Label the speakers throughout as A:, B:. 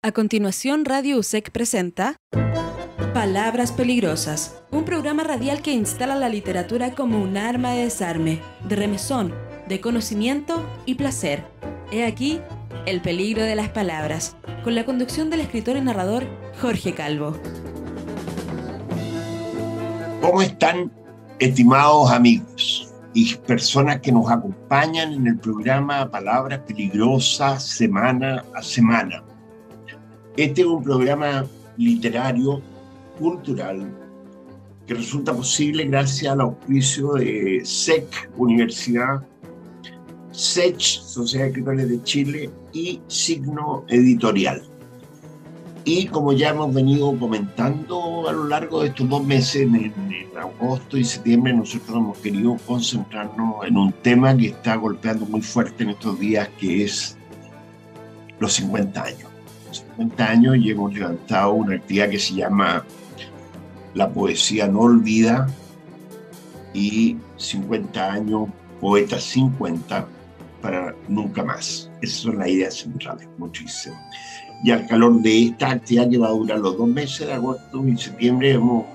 A: A continuación, Radio USEC presenta Palabras Peligrosas, un programa radial que instala la literatura como un arma de desarme, de remesón, de conocimiento y placer. He aquí el peligro de las palabras, con la conducción del escritor y narrador Jorge Calvo.
B: ¿Cómo están, estimados amigos y personas que nos acompañan en el programa Palabras Peligrosas semana a semana? Este es un programa literario, cultural, que resulta posible gracias al auspicio de SEC, Universidad, SECH, Sociedad de Escritores de Chile, y Signo Editorial. Y como ya hemos venido comentando a lo largo de estos 2 meses, en agosto y septiembre, nosotros hemos querido concentrarnos en un tema que está golpeando muy fuerte en estos días, que es los 50 años. 50 años y hemos levantado una actividad que se llama La Poesía No Olvida y 50 años, Poetas 50 para nunca más. Esas son las ideas centrales, muchísimo. Y al calor de esta actividad que va a durar los 2 meses de agosto y septiembre, hemos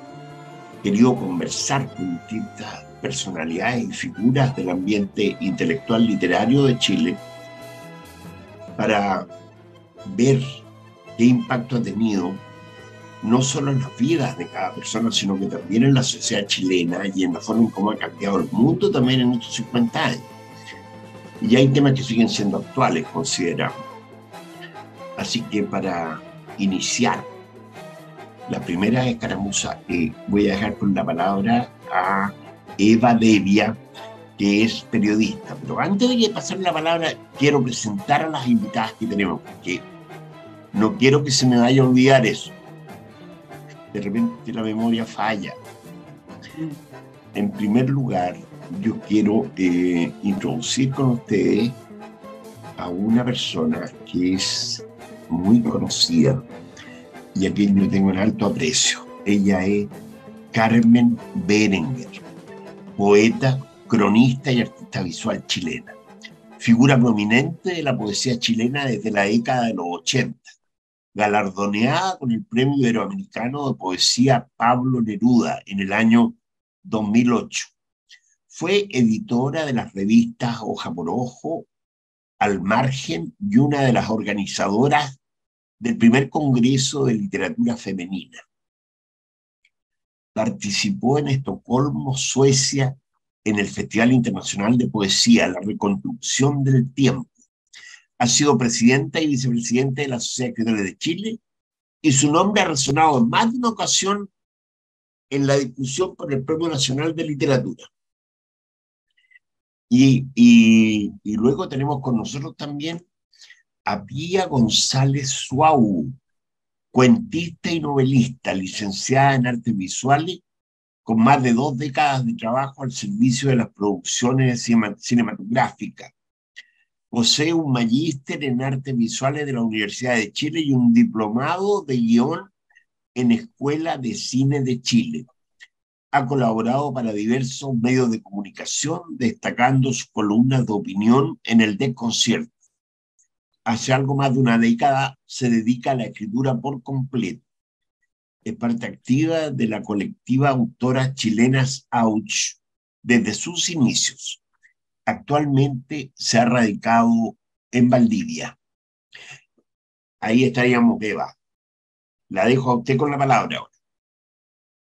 B: querido conversar con distintas personalidades y figuras del ambiente intelectual literario de Chile para ver qué impacto ha tenido no solo en las vidas de cada persona, sino que también en la sociedad chilena y en la forma en cómo ha cambiado el mundo también en estos 50 años. Y hay temas que siguen siendo actuales, consideramos. Así que para iniciar la primera escaramuza, voy a dejar con la palabra a Eva Devia, que es periodista. Pero antes de pasar la palabra, quiero presentar a las invitadas que tenemos, porque no quiero que se me vaya a olvidar eso. De repente la memoria falla. En primer lugar, yo quiero introducir con ustedes a una persona que es muy conocida y a quien yo tengo un alto aprecio. Ella es Carmen Berenguer, poeta, cronista y artista visual chilena. Figura prominente de la poesía chilena desde la década de los 80. Galardoneada con el Premio Iberoamericano de Poesía Pablo Neruda en el año 2008. Fue editora de las revistas Hoja por Ojo, Al Margen, y una de las organizadoras del primer Congreso de Literatura Femenina. Participó en Estocolmo, Suecia, en el Festival Internacional de Poesía, La Reconstrucción del Tiempo. Ha sido presidenta y vicepresidenta de la Sociedad de Escritores de Chile, y su nombre ha resonado en más de una ocasión en la discusión por el Premio Nacional de Literatura. Y luego tenemos con nosotros también a Pía González Suau, cuentista y novelista, licenciada en Artes Visuales, con más de 2 décadas de trabajo al servicio de las producciones cinematográficas. Posee un magíster en Artes Visuales de la Universidad de Chile y un diplomado de guión en Escuela de Cine de Chile. Ha colaborado para diversos medios de comunicación, destacando sus columnas de opinión en el Desconcierto. Hace algo más de una década se dedica a la escritura por completo. Es parte activa de la colectiva Autoras Chilenas AUCH desde sus inicios. Actualmente se ha radicado en Valdivia. Ahí estaríamos, Eva. La dejo a usted con la palabra ahora.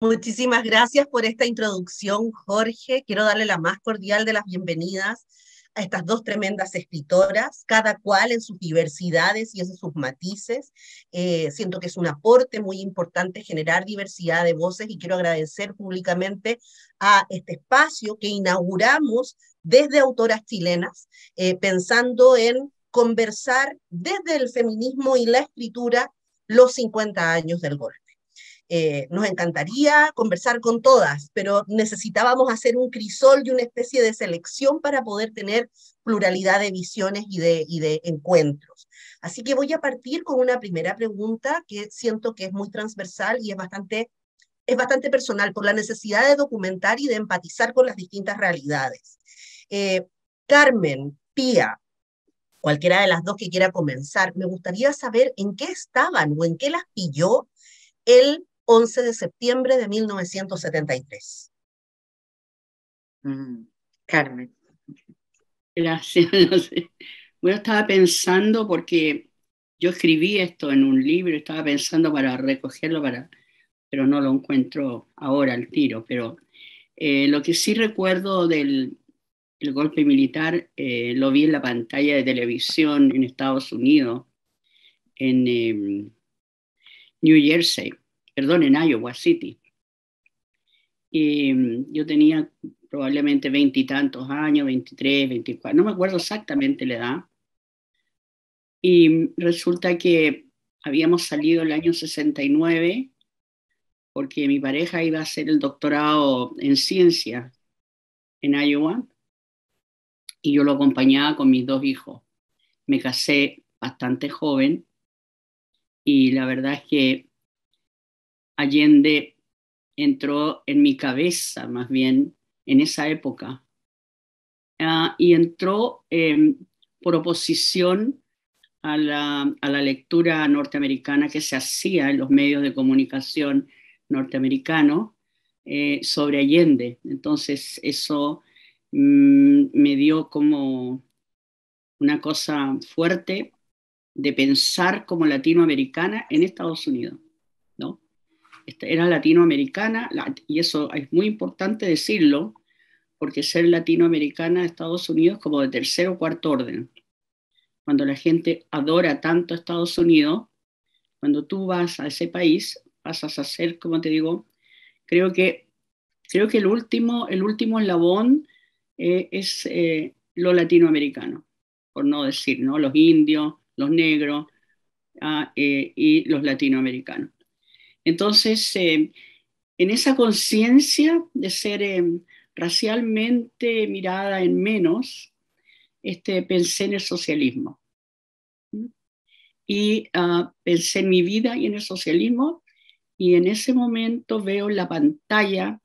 C: Muchísimas gracias por esta introducción, Jorge. Quiero darle la más cordial de las bienvenidas a estas 2 tremendas escritoras, cada cual en sus diversidades y en sus matices. Siento que es un aporte muy importante generar diversidad de voces y quiero agradecer públicamente a este espacio que inauguramos desde Autoras Chilenas, pensando en conversar desde el feminismo y la escritura los 50 años del golpe. Nos encantaría conversar con todas, pero necesitábamos hacer un crisol y una especie de selección para poder tener pluralidad de visiones y de encuentros. Así que voy a partir con una primera pregunta que siento que es muy transversal y es bastante personal por la necesidad de documentar y de empatizar con las distintas realidades. Carmen, Pía, cualquiera de las dos que quiera comenzar, me gustaría saber en qué estaban o en qué las pilló el 11 de septiembre de 1973.
D: Carmen. Gracias. No sé. Bueno, estaba pensando porque yo escribí esto en un libro, estaba pensando para recogerlo, pero no lo encuentro ahora al tiro. Pero lo que sí recuerdo del el golpe militar lo vi en la pantalla de televisión en Estados Unidos, en New Jersey, perdón, en Iowa City. Y yo tenía probablemente 20 y tantos años, 23, 24, no me acuerdo exactamente la edad. Y resulta que habíamos salido el año 69 porque mi pareja iba a hacer el doctorado en ciencia en Iowa y yo lo acompañaba con mis dos hijos. Me casé bastante joven y la verdad es que Allende entró en mi cabeza más bien en esa época y entró por oposición a la lectura norteamericana que se hacía en los medios de comunicación norteamericanos sobre Allende. Entonces eso me dio como una cosa fuerte de pensar como latinoamericana en Estados Unidos, ¿no? Era latinoamericana, y eso es muy importante decirlo, porque ser latinoamericana de Estados Unidos es como de tercer o cuarto orden. Cuando la gente adora tanto a Estados Unidos, cuando tú vas a ese país, pasas a ser, como te digo, creo que el último eslabón es lo latinoamericano, por no decir, ¿no? Los indios, los negros y los latinoamericanos. Entonces, en esa conciencia de ser racialmente mirada en menos, pensé en el socialismo. Y pensé en mi vida y en el socialismo, y en ese momento veo en la pantalla,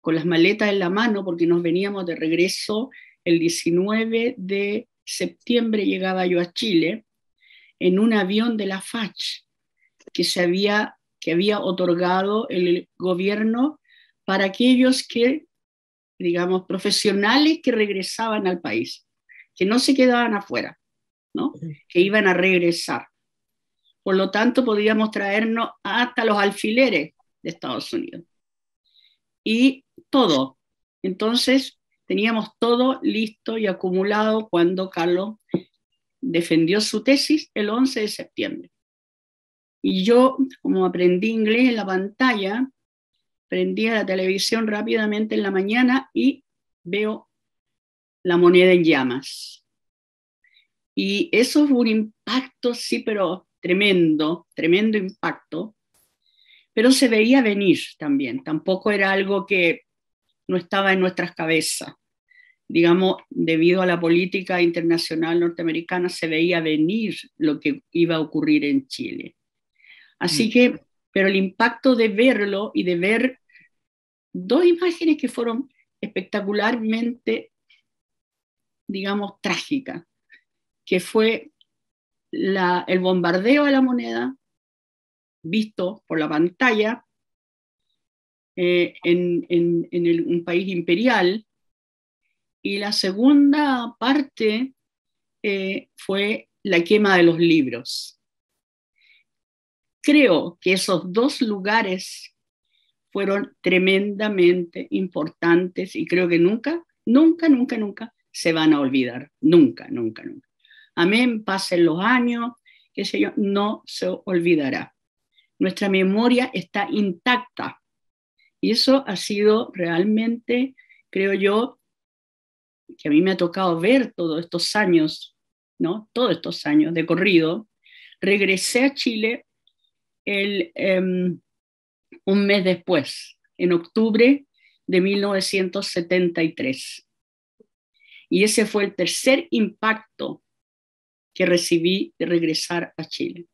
D: con las maletas en la mano, porque nos veníamos de regreso el 19 de septiembre, llegaba yo a Chile, en un avión de la FACH, que había otorgado el gobierno para aquellos que, digamos, profesionales que regresaban al país, que no se quedaban afuera, ¿no? Que iban a regresar. Por lo tanto, podíamos traernos hasta los alfileres de Estados Unidos. Y todo. Entonces, teníamos todo listo y acumulado cuando Carlos defendió su tesis el 11 de septiembre. Y yo, como aprendí inglés en la pantalla, prendí a la televisión rápidamente en la mañana y veo la moneda en llamas. Y eso fue un impacto, sí, pero tremendo, tremendo impacto. Pero se veía venir también. Tampoco era algo que no estaba en nuestras cabezas. Digamos, debido a la política internacional norteamericana, se veía venir lo que iba a ocurrir en Chile. Así que, pero el impacto de verlo y de ver dos imágenes que fueron espectacularmente, digamos, trágicas, que fue el bombardeo a la moneda, visto por la pantalla, en un país imperial, y la segunda parte fue la quema de los libros. Creo que esos dos lugares fueron tremendamente importantes y creo que nunca se van a olvidar. Nunca. Amén, pasen los años, qué sé yo, no se olvidará. Nuestra memoria está intacta y eso ha sido realmente, creo yo, que a mí me ha tocado ver todos estos años, ¿no? Todos estos años de corrido. Regresé a Chile un mes después, en octubre de 1973. Y ese fue el tercer impacto que recibí de regresar a Chile,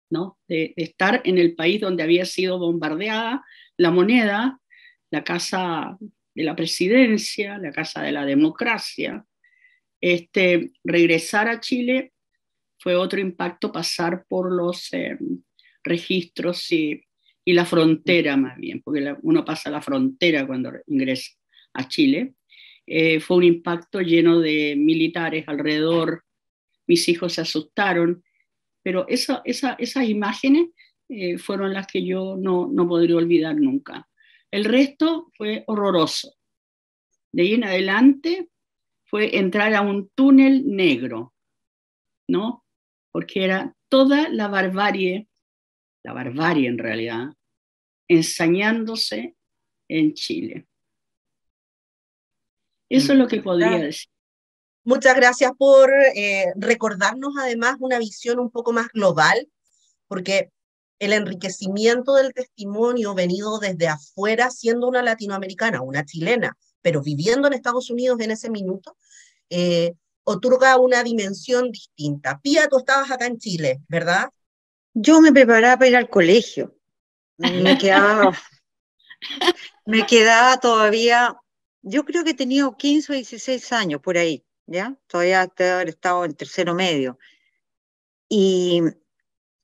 D: ¿no? De estar en el país donde había sido bombardeada la moneda, la casa de la presidencia, la casa de la democracia, Regresar a Chile fue otro impacto, pasar por los registros y la frontera más bien, porque uno pasa la frontera cuando ingresa a Chile. Fue un impacto lleno de militares alrededor, mis hijos se asustaron, pero esas imágenes fueron las que yo no podré olvidar nunca. El resto fue horroroso. De ahí en adelante fue entrar a un túnel negro, ¿no? Porque era toda la barbarie en realidad, ensañándose en Chile. Eso es lo que podría decir.
C: Muchas gracias por recordarnos además una visión un poco más global, porque el enriquecimiento del testimonio venido desde afuera, siendo una latinoamericana, una chilena, pero viviendo en Estados Unidos en ese minuto, otorga una dimensión distinta. Pía, tú estabas acá en Chile, ¿verdad?
E: Yo me preparaba para ir al colegio. Me quedaba todavía, yo creo que tenía 15 o 16 años por ahí, ¿ya? Todavía estaba en tercero medio. Y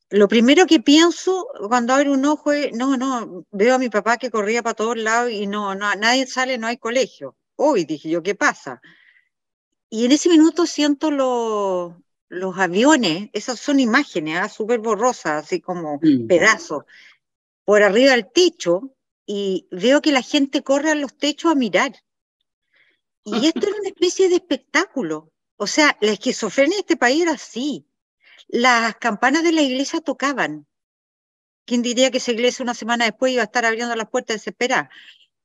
E: lo primero que pienso cuando abro un ojo es, no, veo a mi papá que corría para todos lados y no, nadie sale, no hay colegio. Uy, dije yo, ¿qué pasa? Y en ese minuto siento los aviones, esas son imágenes, súper borrosas, así como pedazos, por arriba del techo, y veo que la gente corre a los techos a mirar. Y esto era una especie de espectáculo. O sea, la esquizofrenia de este país era así. Las campanas de la iglesia tocaban. ¿Quién diría que esa iglesia una semana después iba a estar abriendo las puertas desesperada?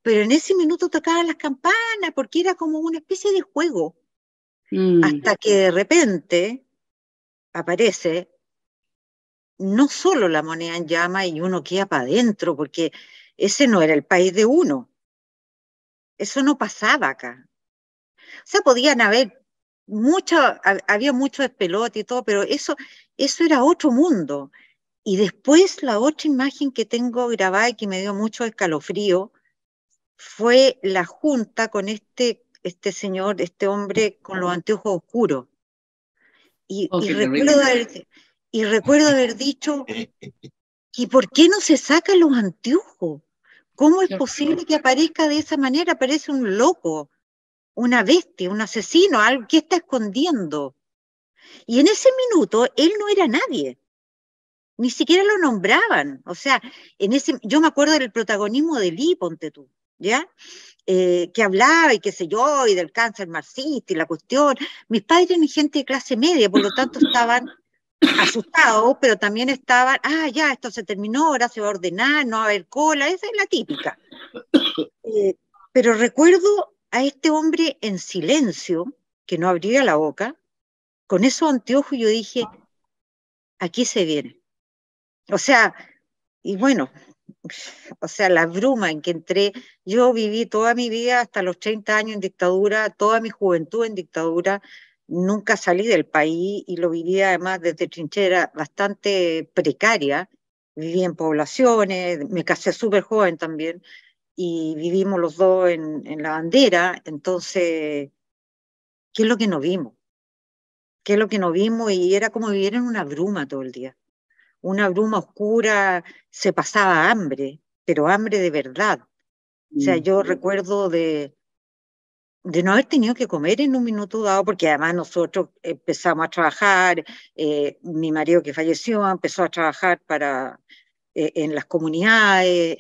E: Pero en ese minuto tocaban las campanas porque era como una especie de juego. Hasta que de repente aparece no solo la moneda en llama y uno queda para adentro, porque ese no era el país de uno. Eso no pasaba acá. O sea, podían haber había mucho despelote y todo, pero eso era otro mundo. Y después la otra imagen que tengo grabada y que me dio mucho escalofrío fue la junta con este señor, este hombre con los anteojos oscuros. Y recuerdo haber dicho, ¿y por qué no se sacan los anteojos? ¿Cómo es posible que aparezca de esa manera? Parece un loco, una bestia, un asesino, algo que está escondiendo. Y en ese minuto él no era nadie, ni siquiera lo nombraban. O sea, yo me acuerdo del protagonismo de Lee, ponte tú, ¿ya? Que hablaba y qué sé yo, y del cáncer marxista y la cuestión. Mis padres eran gente de clase media, por lo tanto estaban asustados, pero también estaban, ya, esto se terminó, ahora se va a ordenar, no va a haber cola, esa es la típica. Pero recuerdo a este hombre en silencio, que no abría la boca, con esos anteojos, y yo dije, aquí se viene. O sea, y bueno, o sea, la bruma en que entré, yo viví toda mi vida hasta los 30 años en dictadura, toda mi juventud en dictadura, nunca salí del país y lo viví además desde trinchera bastante precaria, viví en poblaciones, me casé súper joven también y vivimos los dos en la bandera. Entonces, ¿qué es lo que no vimos? ¿Qué es lo que no vimos? Y era como vivir en una bruma todo el día, una bruma oscura. Se pasaba hambre, pero hambre de verdad. O sea, yo recuerdo de no haber tenido que comer en un minuto dado, porque además nosotros empezamos a trabajar, mi marido que falleció empezó a trabajar en las comunidades,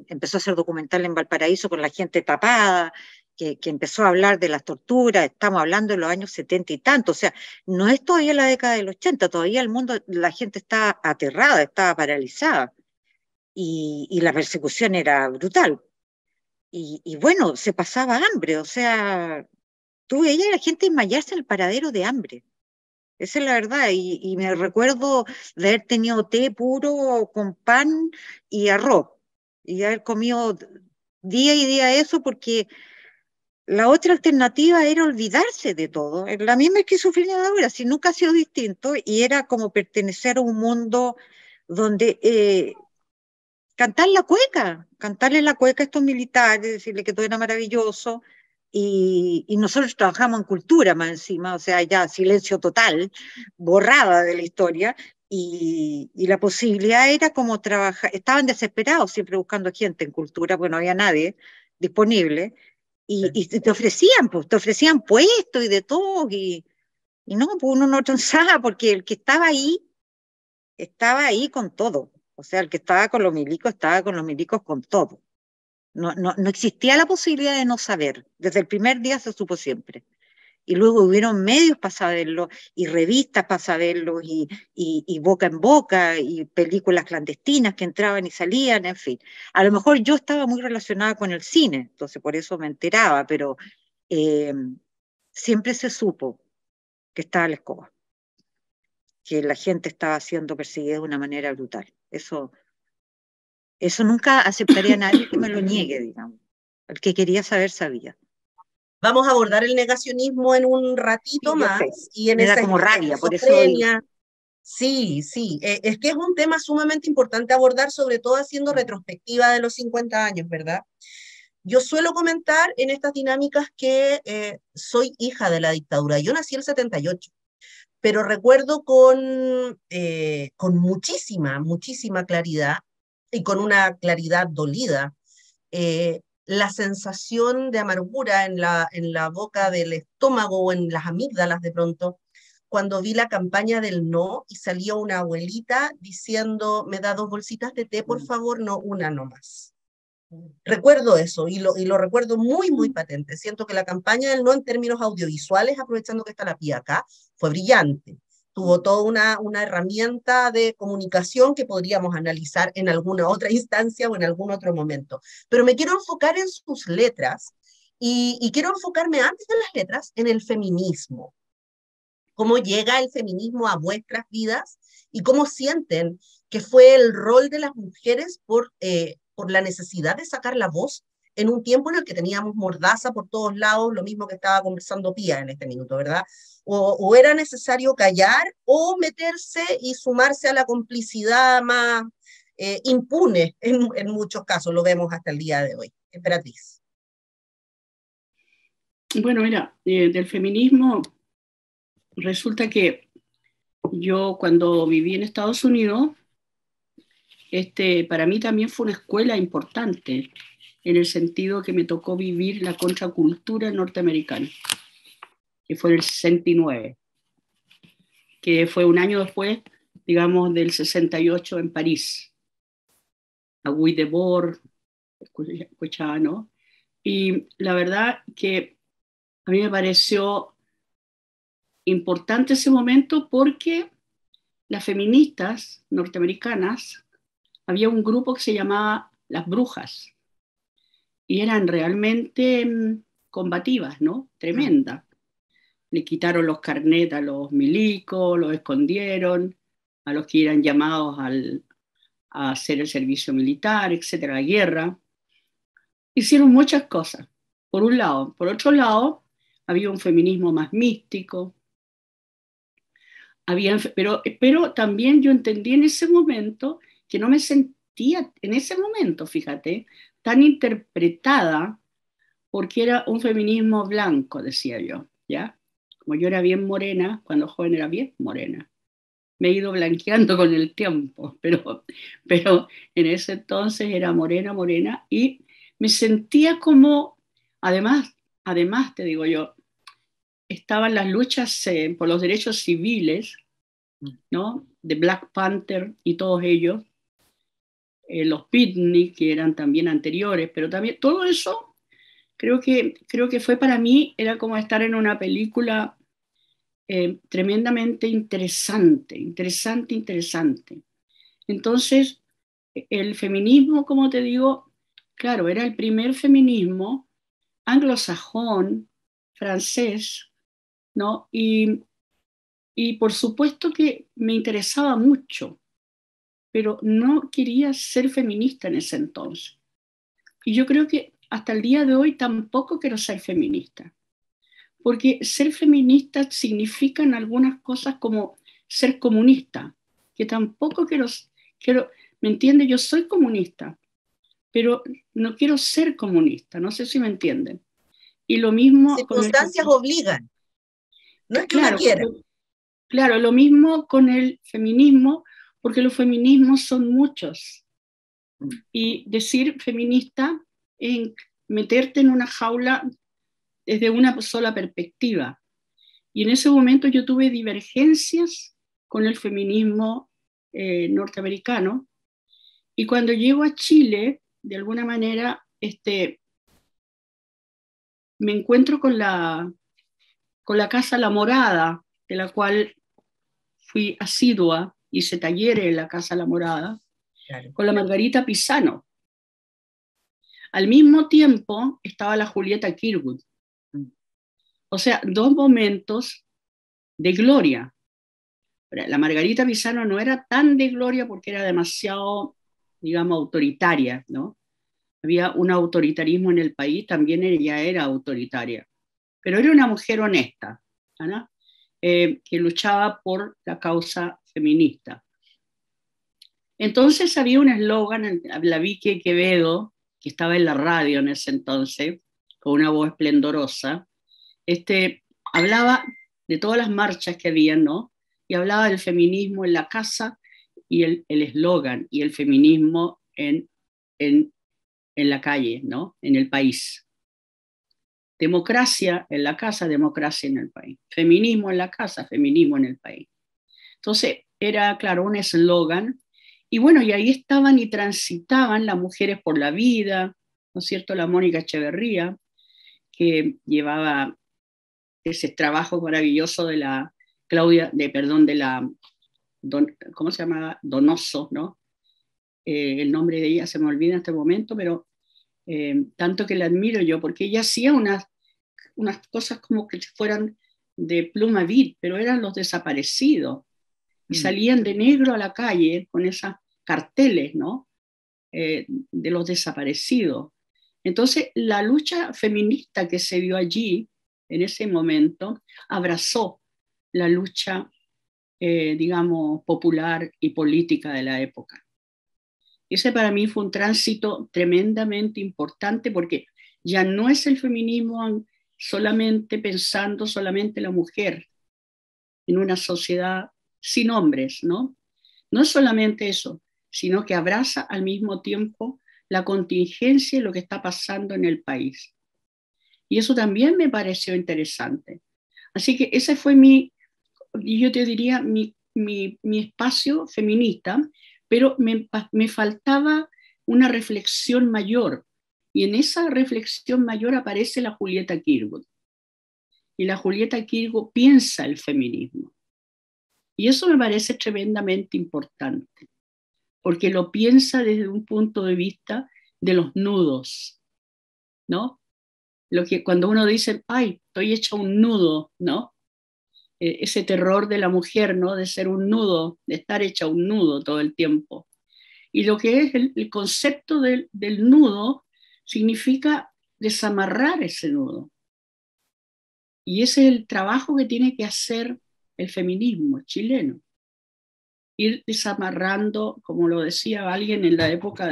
E: empezó a hacer documental en Valparaíso con la gente tapada, que empezó a hablar de las torturas. Estamos hablando de los años 70 y tanto. O sea, no es todavía la década del 80, todavía el mundo, la gente estaba aterrada, estaba paralizada, y la persecución era brutal. Y bueno, se pasaba hambre. O sea, tú veías a la gente desmayarse en el paradero de hambre. Esa es la verdad. Y me recuerdo de haber tenido té puro con pan y arroz, y haber comido día y día eso, porque la otra alternativa era olvidarse de todo. La misma esquizofrenia de ahora, si nunca ha sido distinto, y era como pertenecer a un mundo donde cantarle la cueca a estos militares, decirle que todo era maravilloso, y nosotros trabajamos en cultura más encima, o sea, ya silencio total, borrada de la historia, y la posibilidad era como trabajar, estaban desesperados siempre buscando gente en cultura, porque no había nadie disponible, y te ofrecían, pues, te ofrecían puestos y de todo, y no, pues uno no transaba, porque el que estaba ahí con todo, o sea, el que estaba con los milicos con todo. No existía la posibilidad de no saber. Desde el primer día se supo siempre. Y luego hubieron medios para saberlo, y revistas para saberlo, y boca en boca, y películas clandestinas que entraban y salían, en fin. A lo mejor yo estaba muy relacionada con el cine, entonces por eso me enteraba, pero eh, siempre se supo que estaba la escoba, que la gente estaba siendo perseguida de una manera brutal. Eso nunca aceptaría a nadie que me lo niegue, digamos. El que quería saber, sabía.
C: Vamos a abordar el negacionismo en un ratito
E: Sí, yo sé.
C: más y en
E: Me da
C: esa
E: como rabia, por eso digo.
C: esquizofrenia. Sí, sí, es que es un tema sumamente importante abordar, sobre todo haciendo retrospectiva de los 50 años, ¿verdad? Yo suelo comentar en estas dinámicas que soy hija de la dictadura. Yo nací en el 78, pero recuerdo con muchísima, muchísima claridad y con una claridad dolida la sensación de amargura en la boca del estómago o en las amígdalas de pronto, cuando vi la campaña del no y salió una abuelita diciendo, me da 2 bolsitas de té, por favor, no una nomás. Recuerdo eso y lo recuerdo muy, muy patente. Siento que la campaña del no en términos audiovisuales, aprovechando que está la pía acá, fue brillante. Tuvo toda una herramienta de comunicación que podríamos analizar en alguna otra instancia o en algún otro momento. Pero me quiero enfocar en sus letras y quiero enfocarme antes de las letras en el feminismo. ¿Cómo llega el feminismo a vuestras vidas y cómo sienten que fue el rol de las mujeres por la necesidad de sacar la voz en un tiempo en el que teníamos mordaza por todos lados, lo mismo que estaba conversando Pía en este minuto, ¿verdad? O era necesario callar o meterse y sumarse a la complicidad más impune en muchos casos, lo vemos hasta el día de hoy. Emperatriz.
D: Bueno, mira, del feminismo resulta que yo cuando viví en Estados Unidos, para mí también fue una escuela importante, en el sentido que me tocó vivir la contracultura norteamericana, que fue en el 69, que fue un año después, digamos, del 68 en París, a Guy Debord, escuchaba, ¿no? Y la verdad que a mí me pareció importante ese momento porque las feministas norteamericanas, había un grupo que se llamaba Las Brujas, y eran realmente combativas, ¿no? Tremendas. Le quitaron los carnets a los milicos, los escondieron, a los que eran llamados a hacer el servicio militar, etcétera, la guerra. Hicieron muchas cosas, por un lado. Por otro lado, había un feminismo más místico, pero también yo entendí en ese momento que no me sentía, en ese momento, fíjate, tan interpretada porque era un feminismo blanco, decía yo, ¿ya? Como yo era bien morena, cuando joven era bien morena. Me he ido blanqueando con el tiempo, pero en ese entonces era morena, morena, y me sentía como, además te digo yo, estaban las luchas por los derechos civiles, ¿no? De Black Panther y todos ellos, los picnic que eran también anteriores, pero también todo eso creo que fue para mí, era como estar en una película tremendamente interesante, interesante, interesante. Entonces, el feminismo, como te digo, claro, era el primer feminismo anglosajón, francés, ¿no? Y por supuesto que me interesaba mucho, pero no quería ser feminista en ese entonces. Y yo creo que hasta el día de hoy tampoco quiero ser feminista, porque ser feminista significa en algunas cosas como ser comunista, que tampoco quiero, ¿me entiende? Yo soy comunista, pero no quiero ser comunista, no sé si me entienden. Y lo mismo
C: circunstancias obligan, no es que
D: claro,
C: uno quiera.
D: Claro, lo mismo con el feminismo, porque los feminismos son muchos. Y decir feminista es meterte en una jaula desde una sola perspectiva. Y en ese momento yo tuve divergencias con el feminismo norteamericano. Y cuando llego a Chile, de alguna manera, me encuentro con la Casa La Morada, de la cual fui asidua, hice talleres en la Casa La Morada, claro, con la Margarita Pisano. Al mismo tiempo estaba la Julieta Kirwood. O sea, dos momentos de gloria. La Margarita Pisano no era tan de gloria porque era demasiado, digamos, autoritaria, ¿no? Había un autoritarismo en el país, también ella era autoritaria. Pero era una mujer honesta, ¿no? Que luchaba por la causa feminista. Entonces había un eslogan, la Vicky Quevedo, que estaba en la radio en ese entonces, con una voz esplendorosa, hablaba de todas las marchas que había, ¿no? Y hablaba del feminismo en la casa y el eslogan y el feminismo en la calle, ¿no? En el país. Democracia en la casa, democracia en el país. Feminismo en la casa, feminismo en el país. Entonces era, claro, un eslogan. Y bueno, y ahí estaban y transitaban las mujeres por la vida, ¿no es cierto? La Mónica Echeverría, que llevaba ese trabajo maravilloso de la Claudia, de la, ¿cómo se llama? Donoso, ¿no? El nombre de ella se me olvida en este momento, pero tanto que la admiro yo, porque ella hacía unas cosas como que fueran de pluma vid, pero eran los desaparecidos, y salían de negro a la calle con esos carteles, ¿no? De los desaparecidos. Entonces, la lucha feminista que se dio allí, en ese momento, abrazó la lucha, digamos, popular y política de la época. Ese para mí fue un tránsito tremendamente importante porque ya no es el feminismo solamente pensando solamente la mujer en una sociedad sin hombres, ¿no? No es solamente eso, sino que abraza al mismo tiempo la contingencia y lo que está pasando en el país. Y eso también me pareció interesante. Así que ese fue yo te diría, mi espacio feminista, pero me faltaba una reflexión mayor. Y en esa reflexión mayor aparece la Julieta Kirwood. Y la Julieta Kirwood piensa el feminismo. Y eso me parece tremendamente importante, porque lo piensa desde un punto de vista de los nudos, ¿no? Lo que cuando uno dice, ay, estoy hecha un nudo, ¿no? Ese terror de la mujer, ¿no? De ser un nudo, de estar hecha un nudo todo el tiempo. Y lo que es el concepto del nudo significa desamarrar ese nudo. Y ese es el trabajo que tiene que hacer el feminismo chileno. Ir desamarrando, como lo decía alguien en la época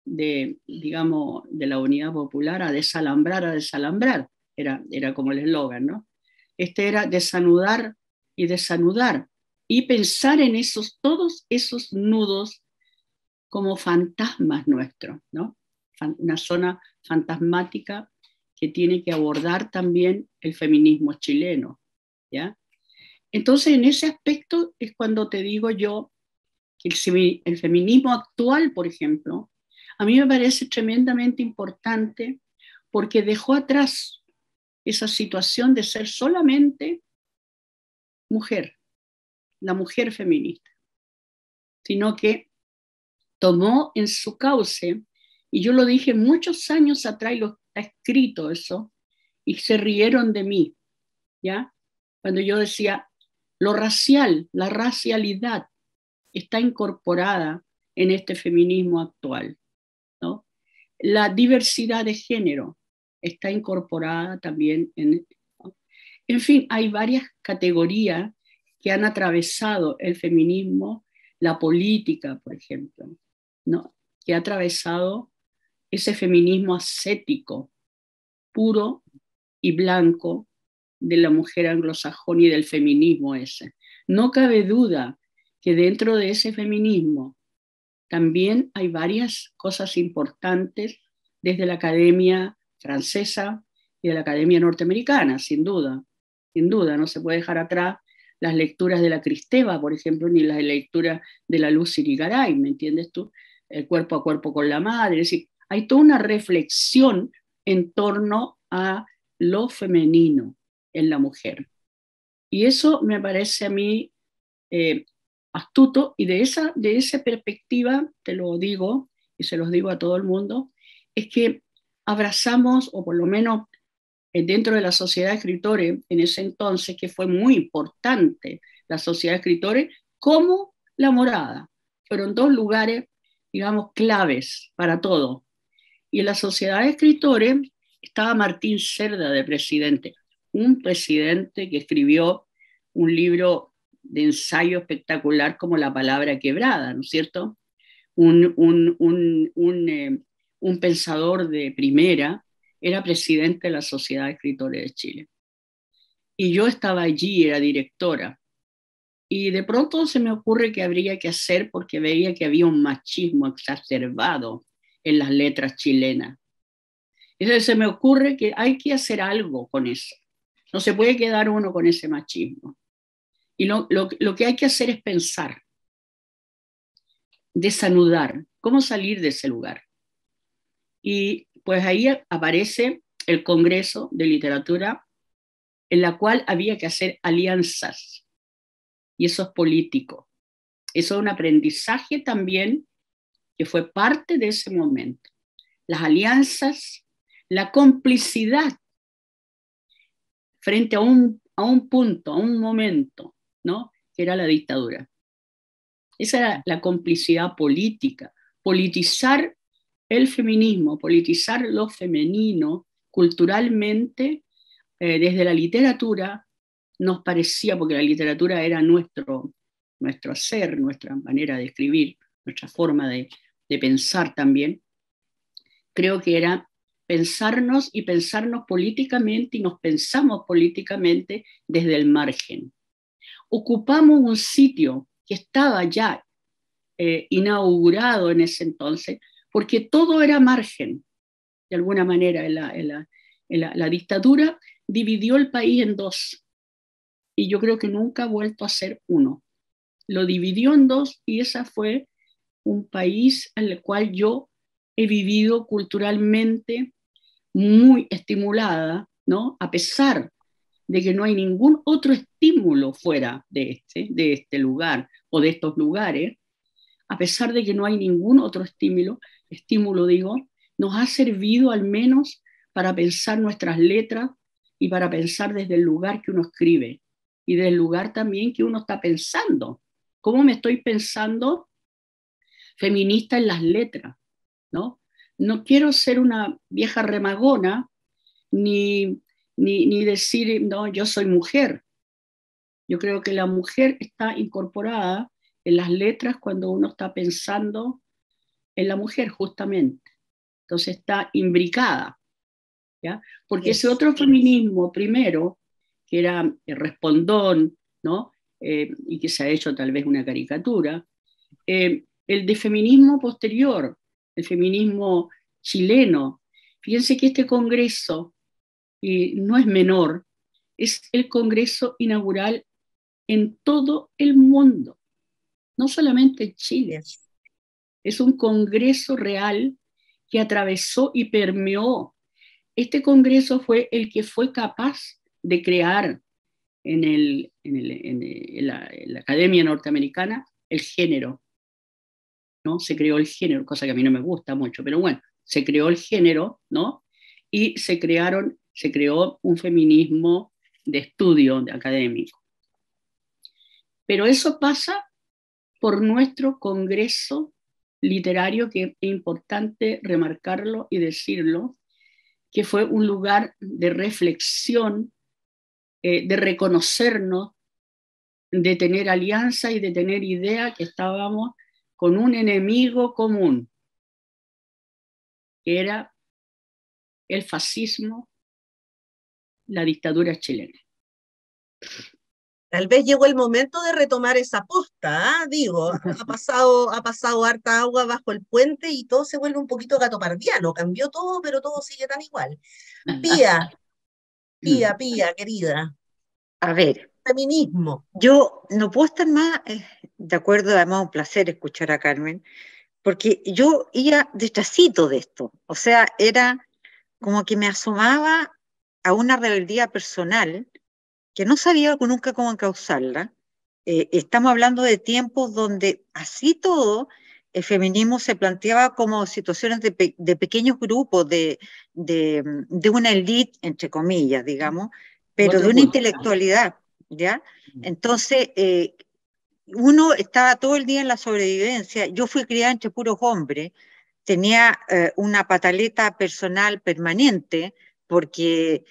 D: digamos, de la Unidad Popular, a desalambrar, era como el eslogan, ¿no? Era desanudar y desanudar, y pensar en todos esos nudos como fantasmas nuestros, ¿no? Una zona fantasmática que tiene que abordar también el feminismo chileno, ¿ya? Entonces, en ese aspecto es cuando te digo yo que el feminismo actual, por ejemplo, a mí me parece tremendamente importante porque dejó atrás esa situación de ser solamente mujer, la mujer feminista, sino que tomó en su cauce, y yo lo dije muchos años atrás y lo está escrito eso, y se rieron de mí, ¿ya? Cuando yo decía, lo racial, la racialidad está incorporada en este feminismo actual, ¿no? La diversidad de género está incorporada también ¿no? En fin, hay varias categorías que han atravesado el feminismo, la política, por ejemplo, ¿no? Que ha atravesado ese feminismo ascético, puro y blanco de la mujer anglosajona y del feminismo ese. No cabe duda que dentro de ese feminismo también hay varias cosas importantes desde la academia francesa y de la academia norteamericana, sin duda. Sin duda, no se puede dejar atrás las lecturas de la Kristeva, por ejemplo, ni las lecturas de la Luz Irigaray, ¿me entiendes tú? El cuerpo a cuerpo con la madre. Es decir, hay toda una reflexión en torno a lo femenino en la mujer. Y eso me parece a mí astuto, y de esa perspectiva, te lo digo, y se los digo a todo el mundo, es que abrazamos, o por lo menos dentro de la Sociedad de Escritores, en ese entonces, que fue muy importante la Sociedad de Escritores, como La Morada. Fueron dos lugares, digamos, claves para todo. Y en la Sociedad de Escritores estaba Martín Cerda de presidente, un presidente que escribió un libro de ensayo espectacular como La Palabra Quebrada, ¿no es cierto? Un pensador de primera, era presidente de la Sociedad de Escritores de Chile. Y yo estaba allí, era directora. Y de pronto se me ocurre que habría que hacer, porque veía que había un machismo exacerbado en las letras chilenas. Entonces se me ocurre que hay que hacer algo con eso. No se puede quedar uno con ese machismo. Y lo que hay que hacer es pensar, desanudar, cómo salir de ese lugar. Y pues ahí aparece el Congreso de Literatura, en la cual había que hacer alianzas. Y eso es político. Eso es un aprendizaje también que fue parte de ese momento. Las alianzas, la complicidad frente a un punto, a un momento, ¿no? Que era la dictadura. Esa era la complicidad política, politizar el feminismo, politizar lo femenino culturalmente, desde la literatura, nos parecía, porque la literatura era nuestro hacer, nuestra manera de escribir, nuestra forma de pensar también, creo que era pensarnos y pensarnos políticamente, y nos pensamos políticamente desde el margen. Ocupamos un sitio que estaba ya inaugurado en ese entonces, porque todo era margen, de alguna manera. La dictadura dividió el país en dos, y yo creo que nunca ha vuelto a ser uno. Lo dividió en dos, y ese fue un país al cual yo he vivido culturalmente muy estimulada, ¿no? A pesar de que no hay ningún otro estímulo fuera de este lugar o de estos lugares, a pesar de que no hay ningún otro estímulo digo, nos ha servido al menos para pensar nuestras letras y para pensar desde el lugar que uno escribe y del lugar también que uno está pensando. ¿Cómo me estoy pensando feminista en las letras? ¿No? No quiero ser una vieja remagona ni decir, no, yo soy mujer. Yo creo que la mujer está incorporada en las letras cuando uno está pensando en la mujer, justamente. Entonces está imbricada, ¿ya? Porque ese otro feminismo primero, que era el respondón, ¿no? Y que se ha hecho tal vez una caricatura, el de feminismo posterior, el feminismo chileno. Fíjense que este congreso no es menor, es el congreso inaugural en todo el mundo, no solamente en Chile. Es un congreso real que atravesó y permeó. Este congreso fue el que fue capaz de crear en la Academia Norteamericana el género, ¿no? Se creó el género, cosa que a mí no me gusta mucho, pero bueno, se creó el género, ¿no? Y se creó un feminismo de estudio, de académico. Pero eso pasa por nuestro congreso literario, que es importante remarcarlo y decirlo, que fue un lugar de reflexión, de reconocernos, de tener alianza y de tener idea que estábamos con un enemigo común, que era el fascismo la dictadura chilena.
C: Tal vez llegó el momento de retomar esa posta, ¿ah? Digo, ha pasado harta agua bajo el puente y todo se vuelve un poquito gatopardiano. Cambió todo, pero todo sigue tan igual. Pía, Pía, querida.
E: A ver,
C: Feminismo.
E: yo no puedo estar más de acuerdo, además un placer escuchar a Carmen, porque yo iba detrásito de esto, o sea, era como que me asomaba a una rebeldía personal que no sabía nunca cómo encauzarla. Estamos hablando de tiempos donde así todo el feminismo se planteaba como situaciones de pequeños grupos, de una élite, entre comillas, digamos, pero de una intelectualidad, ¿ya? Entonces, uno estaba todo el día en la sobrevivencia. Yo fui criada entre puros hombres, tenía una pataleta personal permanente, porque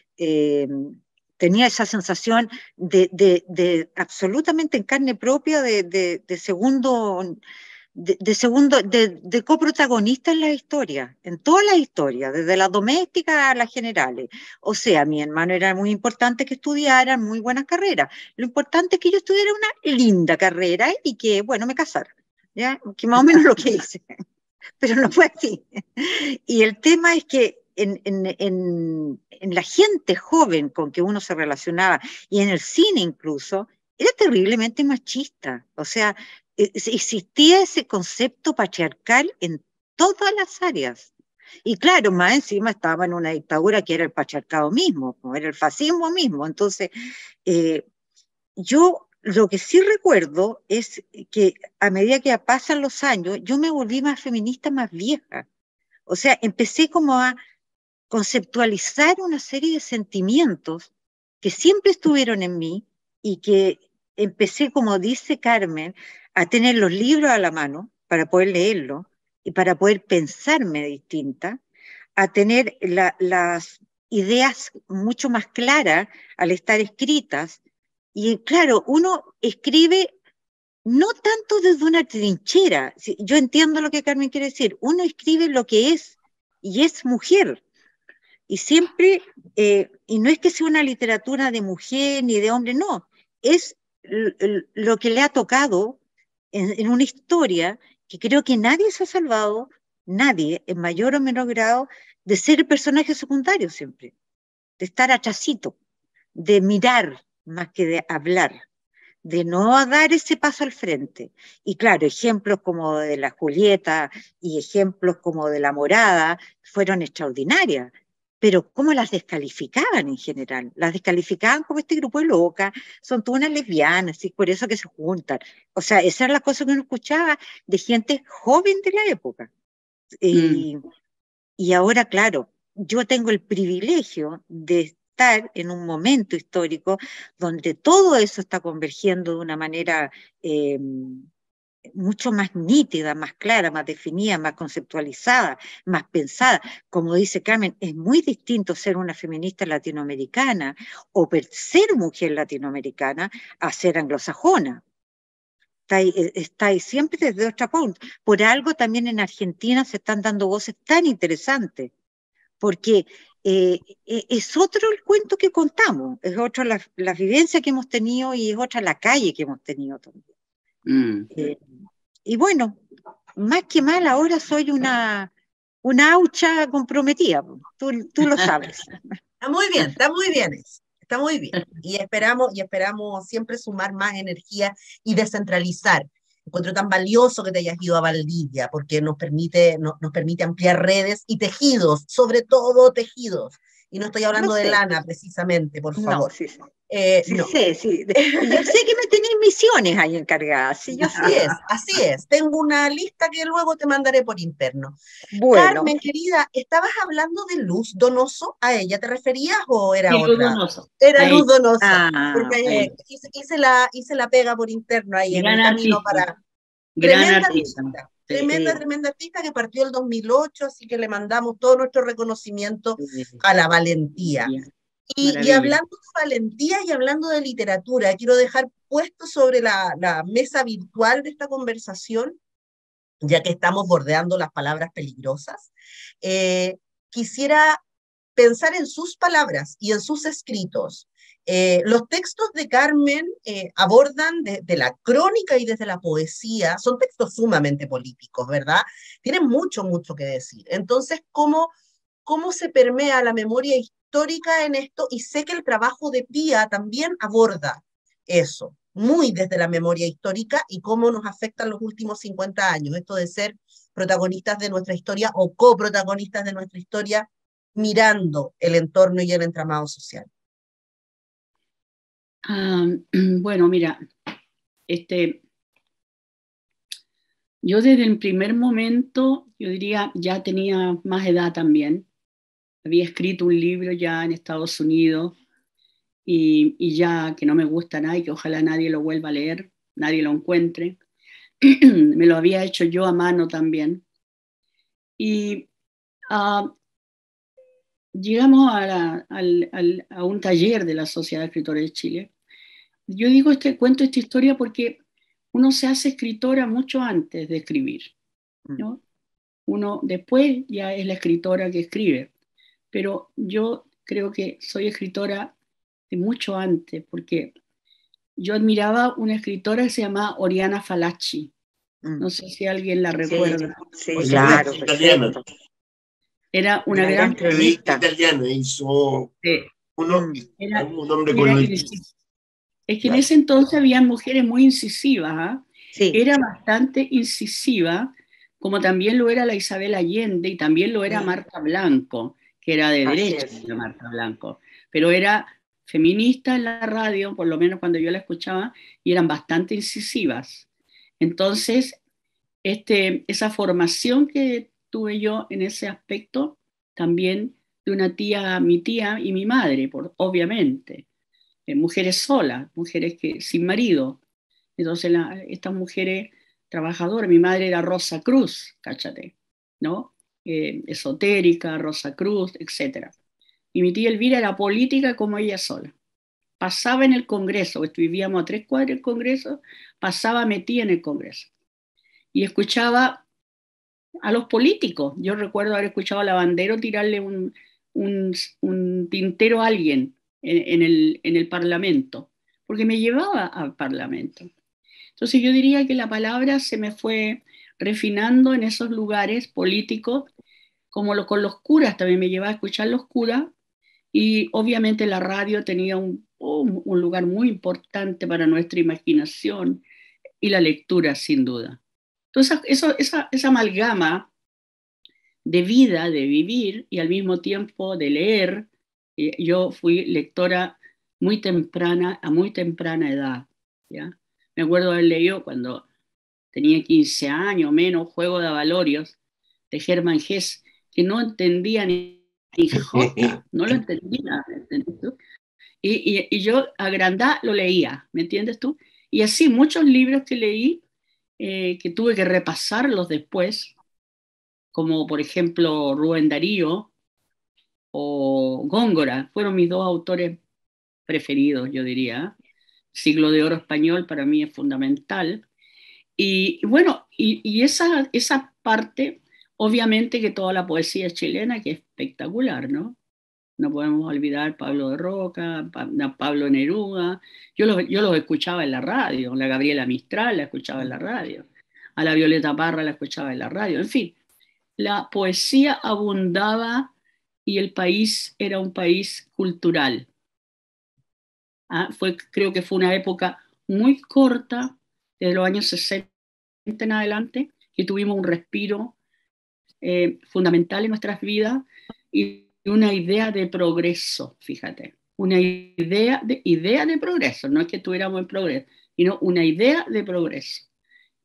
E: tenía esa sensación de absolutamente en carne propia de segundo, de coprotagonista en la historia, en todas las historias, desde las domésticas a las generales. O sea, mi hermano era muy importante que estudiaran muy buenas carreras. Lo importante es que yo estudiara una linda carrera y que, bueno, me casara, ¿ya? Que más o menos lo que hice. Pero no fue así. Y el tema es que en la gente joven con que uno se relacionaba, y en el cine incluso, era terriblemente machista. O sea, existía ese concepto patriarcal en todas las áreas. Y claro, más encima estaba en una dictadura que era el patriarcado mismo, ¿no? Era el fascismo mismo. Entonces, yo lo que sí recuerdo es que a medida que pasan los años, yo me volví más feminista, más vieja. O sea, empecé como a conceptualizar una serie de sentimientos que siempre estuvieron en mí y que empecé, como dice Carmen, a tener los libros a la mano para poder leerlos y para poder pensarme distinta, a tener las ideas mucho más claras al estar escritas. Y claro, uno escribe no tanto desde una trinchera. Yo entiendo lo que Carmen quiere decir. Uno escribe lo que es y es mujer. Y siempre, y no es que sea una literatura de mujer ni de hombre, no, es lo que le ha tocado en una historia que creo que nadie se ha salvado, nadie, en mayor o menor grado, de ser el personaje secundario siempre, de estar atrasito, de mirar más que de hablar, de no dar ese paso al frente. Y claro, ejemplos como de la Julieta y ejemplos como de la Morada fueron extraordinarias, pero ¿cómo las descalificaban en general? Las descalificaban como este grupo de locas, son todas unas lesbianas, y por eso que se juntan. O sea, esa era la cosa que uno escuchaba de gente joven de la época. Y ahora, claro, yo tengo el privilegio de estar en un momento histórico donde todo eso está convergiendo de una manera mucho más nítida, más clara, más definida, más conceptualizada, más pensada. Como dice Carmen, es muy distinto ser una feminista latinoamericana o ser mujer latinoamericana a ser anglosajona. Está ahí siempre desde otra punta. Por algo también en Argentina se están dando voces tan interesantes, porque es otro el cuento que contamos, es otra la vivencia que hemos tenido y es otra la calle que hemos tenido también. Y bueno, más que mal, ahora soy una aucha comprometida, tú lo sabes.
C: Está muy bien, está muy bien eso. Está muy bien. Y esperamos siempre sumar más energía y descentralizar. Encuentro tan valioso que te hayas ido a Valdivia, porque nos permite ampliar redes y tejidos, sobre todo tejidos. Y no estoy hablando de lana, precisamente, por favor.
E: No, sí.
C: No.
E: Sí. Yo sé que me tenéis misiones ahí encargadas. Sí, yo
C: así es. Tengo una lista que luego te mandaré por interno.
E: Bueno.
C: Carmen, querida, ¿estabas hablando de Luz Donoso? ¿A ella te referías o era
D: sí,
C: otra?
D: Luz Donoso.
C: Era Luz Donoso.
E: Porque
C: hice la pega por interno ahí en el camino para...
D: Tremenda artista.
C: Tremenda artista que partió el 2008, así que le mandamos todo nuestro reconocimiento a la valentía. Y hablando de valentía y hablando de literatura, quiero dejar puesto sobre la mesa virtual de esta conversación, ya que estamos bordeando las palabras peligrosas, quisiera pensar en sus palabras y en sus escritos. Los textos de Carmen abordan desde la crónica y desde la poesía, son textos sumamente políticos, ¿verdad? Tienen mucho, mucho que decir. Entonces, ¿cómo se permea la memoria histórica en esto? Y sé que el trabajo de Pía también aborda eso, muy desde la memoria histórica y cómo nos afectan los últimos 50 años, esto de ser protagonistas de nuestra historia o coprotagonistas de nuestra historia, mirando el entorno y el entramado social.
D: Bueno, mira, yo desde el primer momento, yo diría, ya tenía más edad también. Había escrito un libro ya en Estados Unidos y ya que no me gusta nada y que ojalá nadie lo vuelva a leer, nadie lo encuentre. Me lo había hecho yo a mano también. Y llegamos a un taller de la Sociedad de Escritores de Chile. Yo cuento esta historia porque uno se hace escritora mucho antes de escribir, ¿no? Uno después ya es la escritora que escribe, pero yo creo que soy escritora de mucho antes, porque yo admiraba una escritora que se llamaba Oriana Fallaci. No sé si alguien la recuerda.
E: Sí, claro,
B: italiana.
D: Era una gran
E: cronista.
B: Italiana, hizo un hombre con
D: Es que en ese entonces había mujeres muy incisivas,
E: Sí.
D: Era bastante incisiva, como también lo era la Isabel Allende y también lo era Marta Blanco, que era de derecha, Marta Blanco, pero era feminista en la radio, por lo menos cuando yo la escuchaba, y eran bastante incisivas. Entonces, esa formación que tuve yo en ese aspecto, también de una tía, mi tía y mi madre, obviamente. Mujeres solas, mujeres sin marido. Entonces estas mujeres trabajadoras, mi madre era Rosa Cruz, cáchate, ¿no? Esotérica, Rosa Cruz, etc. Y mi tía Elvira era política como ella sola. Pasaba en el Congreso, vivíamos a 3 cuadras del Congreso, pasaba metida en el Congreso. Y escuchaba a los políticos. Yo recuerdo haber escuchado a Lavandero tirarle un tintero a alguien en el Parlamento, porque me llevaba al Parlamento. Entonces yo diría que la palabra se me fue refinando en esos lugares políticos, como con los curas, también me llevaba a escuchar los curas, y obviamente la radio tenía un lugar muy importante para nuestra imaginación y la lectura, sin duda. Entonces esa amalgama de vida, de vivir y al mismo tiempo de leer, yo fui lectora a muy temprana edad, ¿ya? Me acuerdo haber leído cuando tenía 15 años menos, Juego de Avalorios, de Hermann Hesse, que no entendía ni jota, no lo entendía, ¿me entiendes tú? Y yo agrandá lo leía, ¿me entiendes tú? Y así muchos libros que leí, que tuve que repasarlos después, como por ejemplo Rubén Darío o Góngora, fueron mis 2 autores preferidos, yo diría. Siglo de Oro español para mí es fundamental. Y bueno, y esa parte, obviamente que toda la poesía chilena, que es espectacular, ¿no? No podemos olvidar Pablo de Roca, Pablo Neruda. Yo los escuchaba en la radio, la Gabriela Mistral la escuchaba en la radio, a la Violeta Parra la escuchaba en la radio, en fin. La poesía abundaba y el país era un país cultural. Creo que fue una época muy corta, desde los años 60 en adelante, que tuvimos un respiro fundamental en nuestras vidas y una idea de progreso, fíjate, una idea de progreso, no es que tuviéramos en progreso, sino una idea de progreso,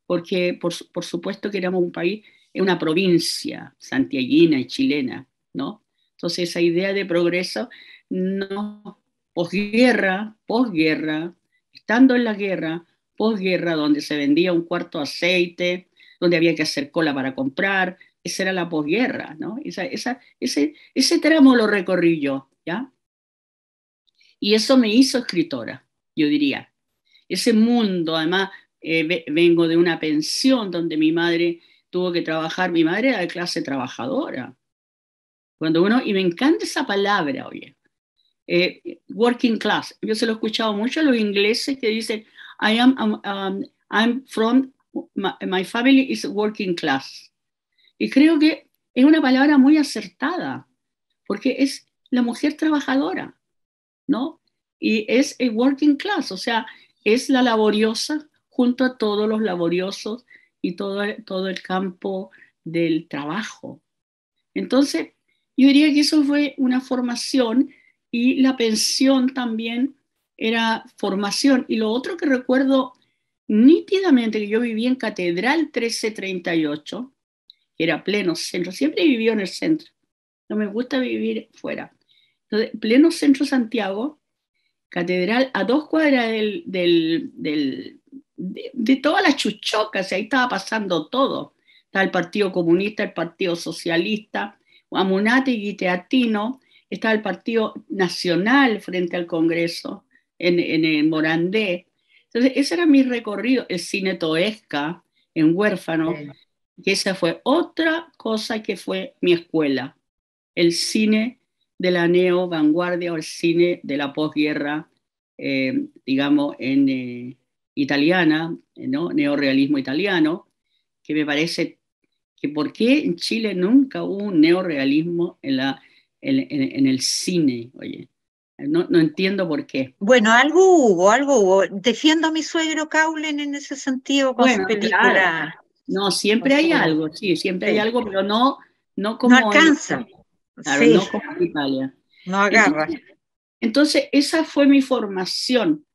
D: porque por supuesto que éramos un país, una provincia santiaguina y chilena, ¿no? Entonces esa idea de progreso, no, posguerra, estando en la guerra, posguerra, donde se vendía un cuarto de aceite, donde había que hacer cola para comprar, esa era la posguerra, ¿no? Ese tramo lo recorrí yo, ¿ya? Y eso me hizo escritora, yo diría. Ese mundo, además, vengo de una pensión donde mi madre tuvo que trabajar, mi madre era de clase trabajadora, y me encanta esa palabra, oye, working class. Yo se lo he escuchado mucho a los ingleses que dicen, I'm from, my family is working class. Y creo que es una palabra muy acertada, porque es la mujer trabajadora, ¿no? Y es el working class, o sea, es la laboriosa junto a todos los laboriosos y todo el campo del trabajo. Entonces, yo diría que eso fue una formación, y la pensión también era formación. Y lo otro que recuerdo nítidamente, que yo viví en Catedral 1338, que era pleno centro, siempre viví en el centro, no me gusta vivir fuera. Entonces, pleno centro Santiago, Catedral, a 2 cuadras de todas las chuchocas, y ahí estaba pasando todo. Estaba el Partido Comunista, el Partido Socialista, Amunate y Teatino, estaba el Partido Nacional frente al Congreso, en Morandé. Entonces, ese era mi recorrido, el Cine Toesca, en Huérfano, que esa fue otra cosa que fue mi escuela, el cine de la neo-vanguardia o el cine de la posguerra, digamos, italiana, ¿no? Neorrealismo italiano, que me parece que por qué en Chile nunca hubo un neorrealismo en el cine, oye. No entiendo por qué.
E: Bueno, algo hubo. Defiendo a mi suegro Caulen en ese sentido con su
D: Bueno,
E: película.
D: claro. No, siempre hay algo, sí, siempre hay algo, pero no
E: No
D: como
E: alcanza.
D: claro,
E: Sí,
D: no como en Italia.
E: no agarra.
D: Entonces, esa fue mi formación.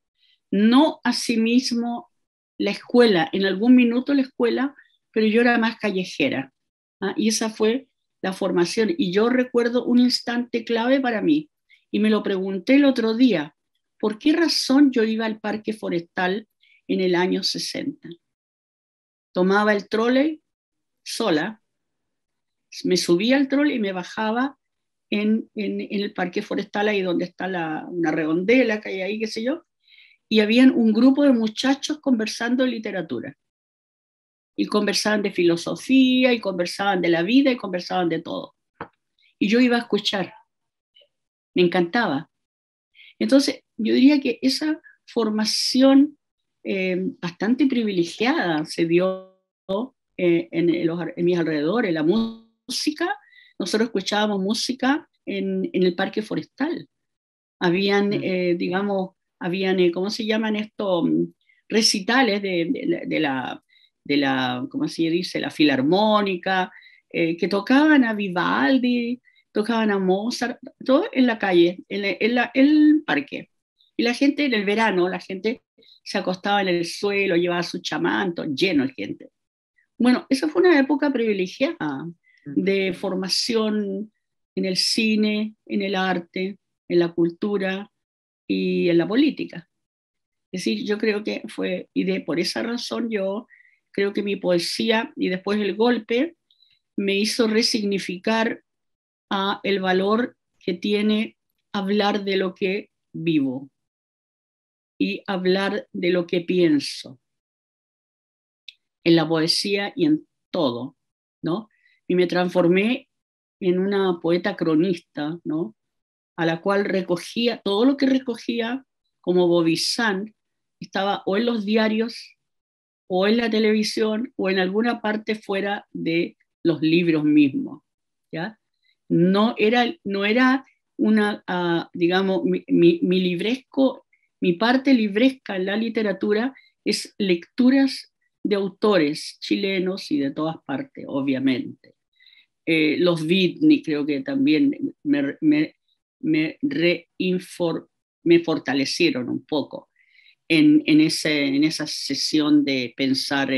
D: No asimismo la escuela, en algún minuto la escuela, pero yo era más callejera. Y esa fue la formación. Y yo recuerdo un instante clave para mí, y me lo pregunté el otro día, ¿por qué razón yo iba al Parque Forestal en el año 60? Tomaba el trolley sola, me subía al trolley y me bajaba en el Parque Forestal, ahí donde está una redondela que hay ahí, qué sé yo, y habían un grupo de muchachos conversando de literatura. Y conversaban de filosofía, y conversaban de la vida, y conversaban de todo. Y yo iba a escuchar. Me encantaba. Entonces, yo diría que esa formación bastante privilegiada se dio en mis alrededores. La música, nosotros escuchábamos música en el Parque Forestal. Habían, digamos, ¿cómo se llaman estos? Recitales de la, ¿cómo se dice? La filarmónica, que tocaban a Vivaldi, tocaban a Mozart, todo en la calle, en el parque. Y la gente, en el verano, la gente se acostaba en el suelo, llevaba su chamanto, lleno de gente. Bueno, esa fue una época privilegiada de formación en el cine, en el arte, en la cultura y en la política. Es decir, yo creo que fue, por esa razón yo creo que mi poesía y después el golpe me hizo resignificar el valor que tiene hablar de lo que vivo y hablar de lo que pienso en la poesía y en todo, ¿no? Y me transformé en una poeta cronista, ¿no? A la cual recogía, todo lo que recogía como Bobizán, estaba o en los diarios, o en la televisión, o en alguna parte fuera de los libros mismos, ¿ya? No era una, digamos, mi libresco, mi parte libresca en la literatura es lecturas de autores chilenos y de todas partes, obviamente. Los Whitney creo que también me fortalecieron un poco en esa sesión de pensar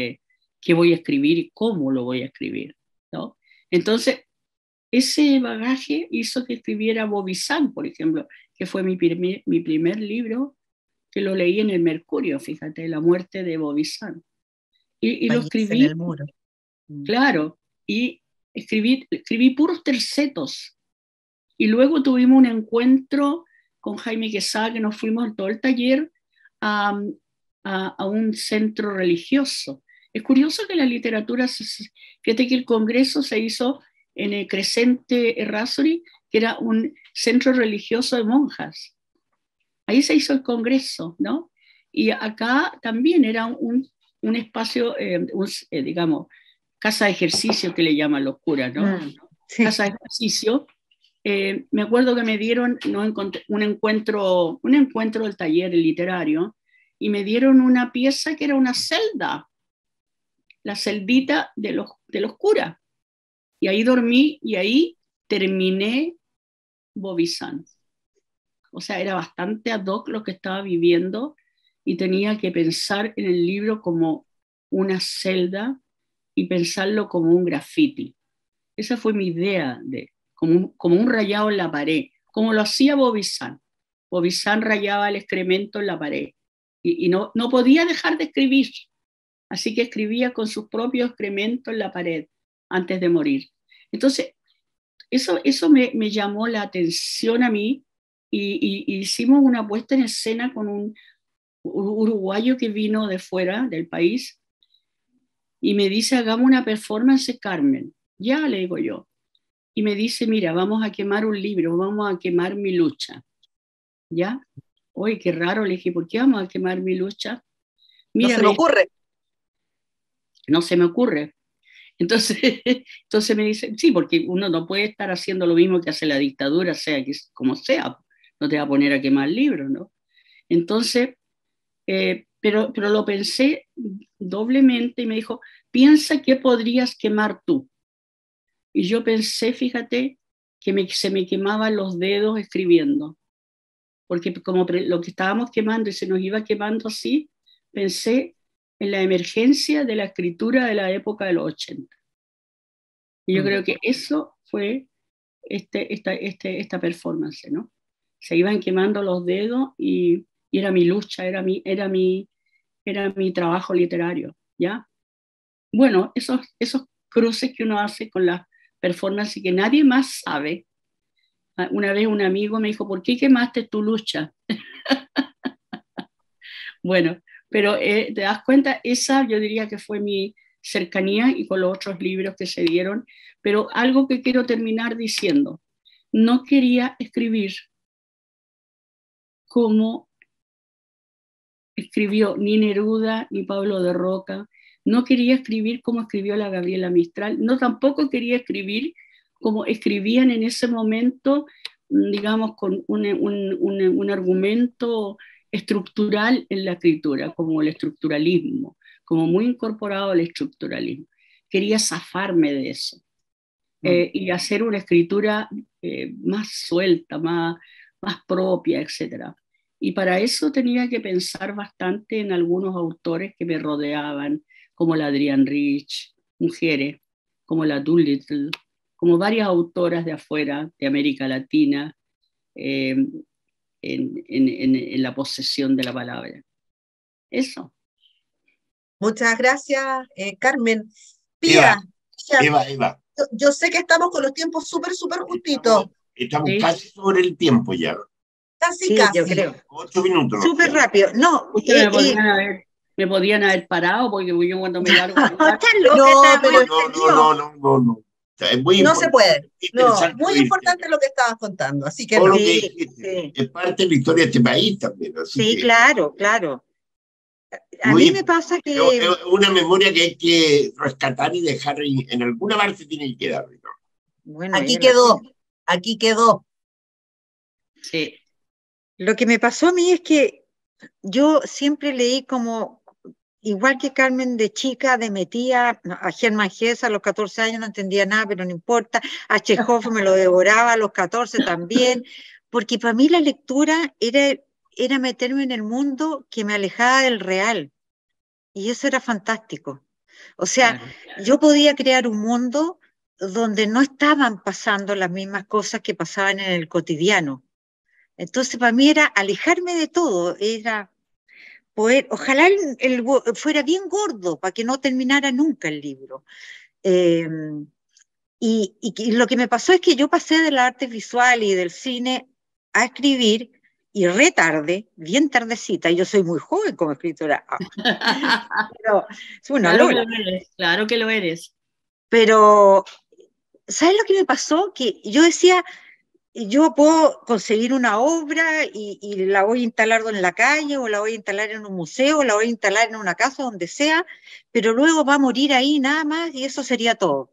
D: qué voy a escribir y cómo lo voy a escribir, ¿no? Entonces, ese bagaje hizo que escribiera Bobizán, por ejemplo, que fue mi primer libro, que lo leí en el Mercurio, fíjate, La muerte de Bobizán. Y lo escribí,
E: en el muro.
D: Claro, y escribí puros tercetos. Y luego tuvimos un encuentro con Jaime Quesada, que nos fuimos en todo el taller a un centro religioso. Es curioso que la literatura, fíjate que el Congreso se hizo en el Crescente Errázuriz, que era un centro religioso de monjas. Ahí se hizo el congreso, ¿no? Y acá también era un espacio, digamos, casa de ejercicio que le llaman los curas, ¿no?
E: Sí.
D: Casa de ejercicio. Me acuerdo que me dieron un encuentro del taller literario, y me dieron una pieza que era una celda, la celdita de los curas. Y ahí dormí y ahí terminé Bobisán. O sea, era bastante ad hoc lo que estaba viviendo y tenía que pensar en el libro como una celda y pensarlo como un graffiti. Esa fue mi idea, como un rayado en la pared, como lo hacía Bobisán. Bobisán rayaba el excremento en la pared y no podía dejar de escribir. Así que escribía con sus propios excrementos en la pared antes de morir. Entonces, eso me llamó la atención a mí, y hicimos una puesta en escena con un uruguayo que vino de fuera del país y me dice, hagamos una performance, Carmen. Ya, le digo yo. Y me dice, mira, vamos a quemar un libro, vamos a quemar Mi lucha. ¿Ya? Oye, qué raro, le dije, ¿por qué vamos a quemar Mi lucha? Mira,
C: no se me ocurre.
D: No se me ocurre. Entonces me dice, sí, porque uno no puede estar haciendo lo mismo que hace la dictadura, sea que como sea, no te va a poner a quemar libros, ¿no? Entonces, pero lo pensé doblemente y me dijo, piensa qué podrías quemar tú. Y yo pensé, fíjate, que se me quemaban los dedos escribiendo, porque como lo que estábamos quemando y se nos iba quemando así, pensé en la emergencia de la escritura de la época de los 80. Y yo creo que eso fue esta performance, ¿no? Se iban quemando los dedos y era mi lucha, era mi trabajo literario, ¿ya? Bueno, esos cruces que uno hace con las performances y que nadie más sabe. Una vez un amigo me dijo, ¿por qué quemaste tu lucha? Bueno, pero te das cuenta, esa yo diría que fue mi cercanía, y con los otros libros que se dieron, pero algo que quiero terminar diciendo, no quería escribir como escribió ni Neruda ni Pablo de Roca, no quería escribir como escribió la Gabriela Mistral, no tampoco quería escribir como escribían en ese momento, digamos, con un argumento estructural en la escritura, como el estructuralismo, como muy incorporado al estructuralismo. Quería zafarme de eso y hacer una escritura más suelta, más propia, etc. Y para eso tenía que pensar bastante en algunos autores que me rodeaban, como la Adrienne Rich, mujeres, como la Doolittle, como varias autoras de afuera, de América Latina, en la posesión de la palabra. Eso.
C: Muchas gracias, Carmen. Pía,
B: Eva.
C: Yo sé que estamos con los tiempos súper justitos.
B: Estamos casi sobre el tiempo ya.
C: Casi.
E: Yo creo.
B: 8 minutos.
E: Súper rápido. No,
D: me podían haber parado, porque yo cuando me largo...
B: No. Es muy
C: no se puede. No, muy importante lo que estabas contando. Así que no.
B: Es parte de la historia de este país también.
E: Sí, claro. A mí me pasa que...
B: Es una memoria que hay que rescatar y dejar en alguna parte, tiene que quedar, ¿no?
E: Bueno,
C: aquí quedó.
E: Sí. Lo que me pasó a mí es que yo siempre leí como, igual que Carmen de chica, de metía a Germán Hesse a los 14 años, no entendía nada, pero no importa. A Chekhov me lo devoraba a los 14 también, porque para mí la lectura era meterme en el mundo que me alejaba del real. Y eso era fantástico. O sea, yo podía crear un mundo donde no estaban pasando las mismas cosas que pasaban en el cotidiano. Entonces, para mí era alejarme de todo, era poder, ojalá fuera bien gordo para que no terminara nunca el libro. Y lo que me pasó es que yo pasé de las artes visuales y del cine a escribir, y tarde, bien tardecita, y yo soy muy joven como escritora. Pero es una
D: claro que lo eres.
E: Pero ¿sabes lo que me pasó? Que yo decía, yo puedo conseguir una obra y la voy a instalar en la calle, o la voy a instalar en un museo, o la voy a instalar en una casa, donde sea, pero luego va a morir ahí nada más y eso sería todo.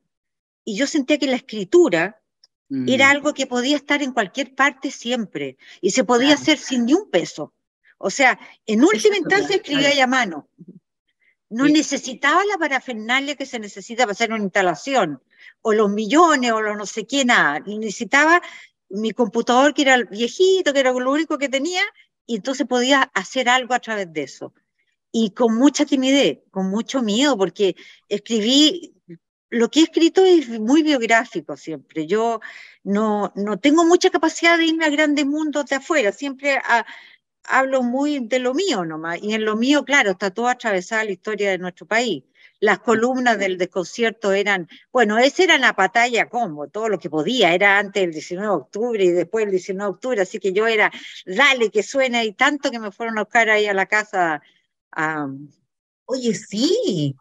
E: Y yo sentía que la escritura era algo que podía estar en cualquier parte siempre y se podía
D: Claro.
E: hacer sin ni un peso. O sea, en última
D: Exacto,
E: instancia escribía
D: claro.
E: a mano. No
D: Sí.
E: necesitaba la parafernalia que se necesita para hacer una instalación, o los millones, o los no sé qué, nada. Necesitaba mi computador, que era viejito, que era lo único que tenía, y entonces podía hacer algo a través de eso. Y con mucha timidez, con mucho miedo, porque escribí, lo que he escrito es muy biográfico siempre. Yo no tengo mucha capacidad de irme a grandes mundos de afuera, siempre hablo muy de lo mío nomás, y en lo mío, claro, está toda atravesada la historia de nuestro país. Las columnas del desconcierto eran, bueno, esa era la batalla como, todo lo que podía, era antes del 19 de octubre y después del 19 de octubre, así que yo era, dale que suena, y tanto que me fueron a buscar ahí a la casa, a,
C: Oye, sí,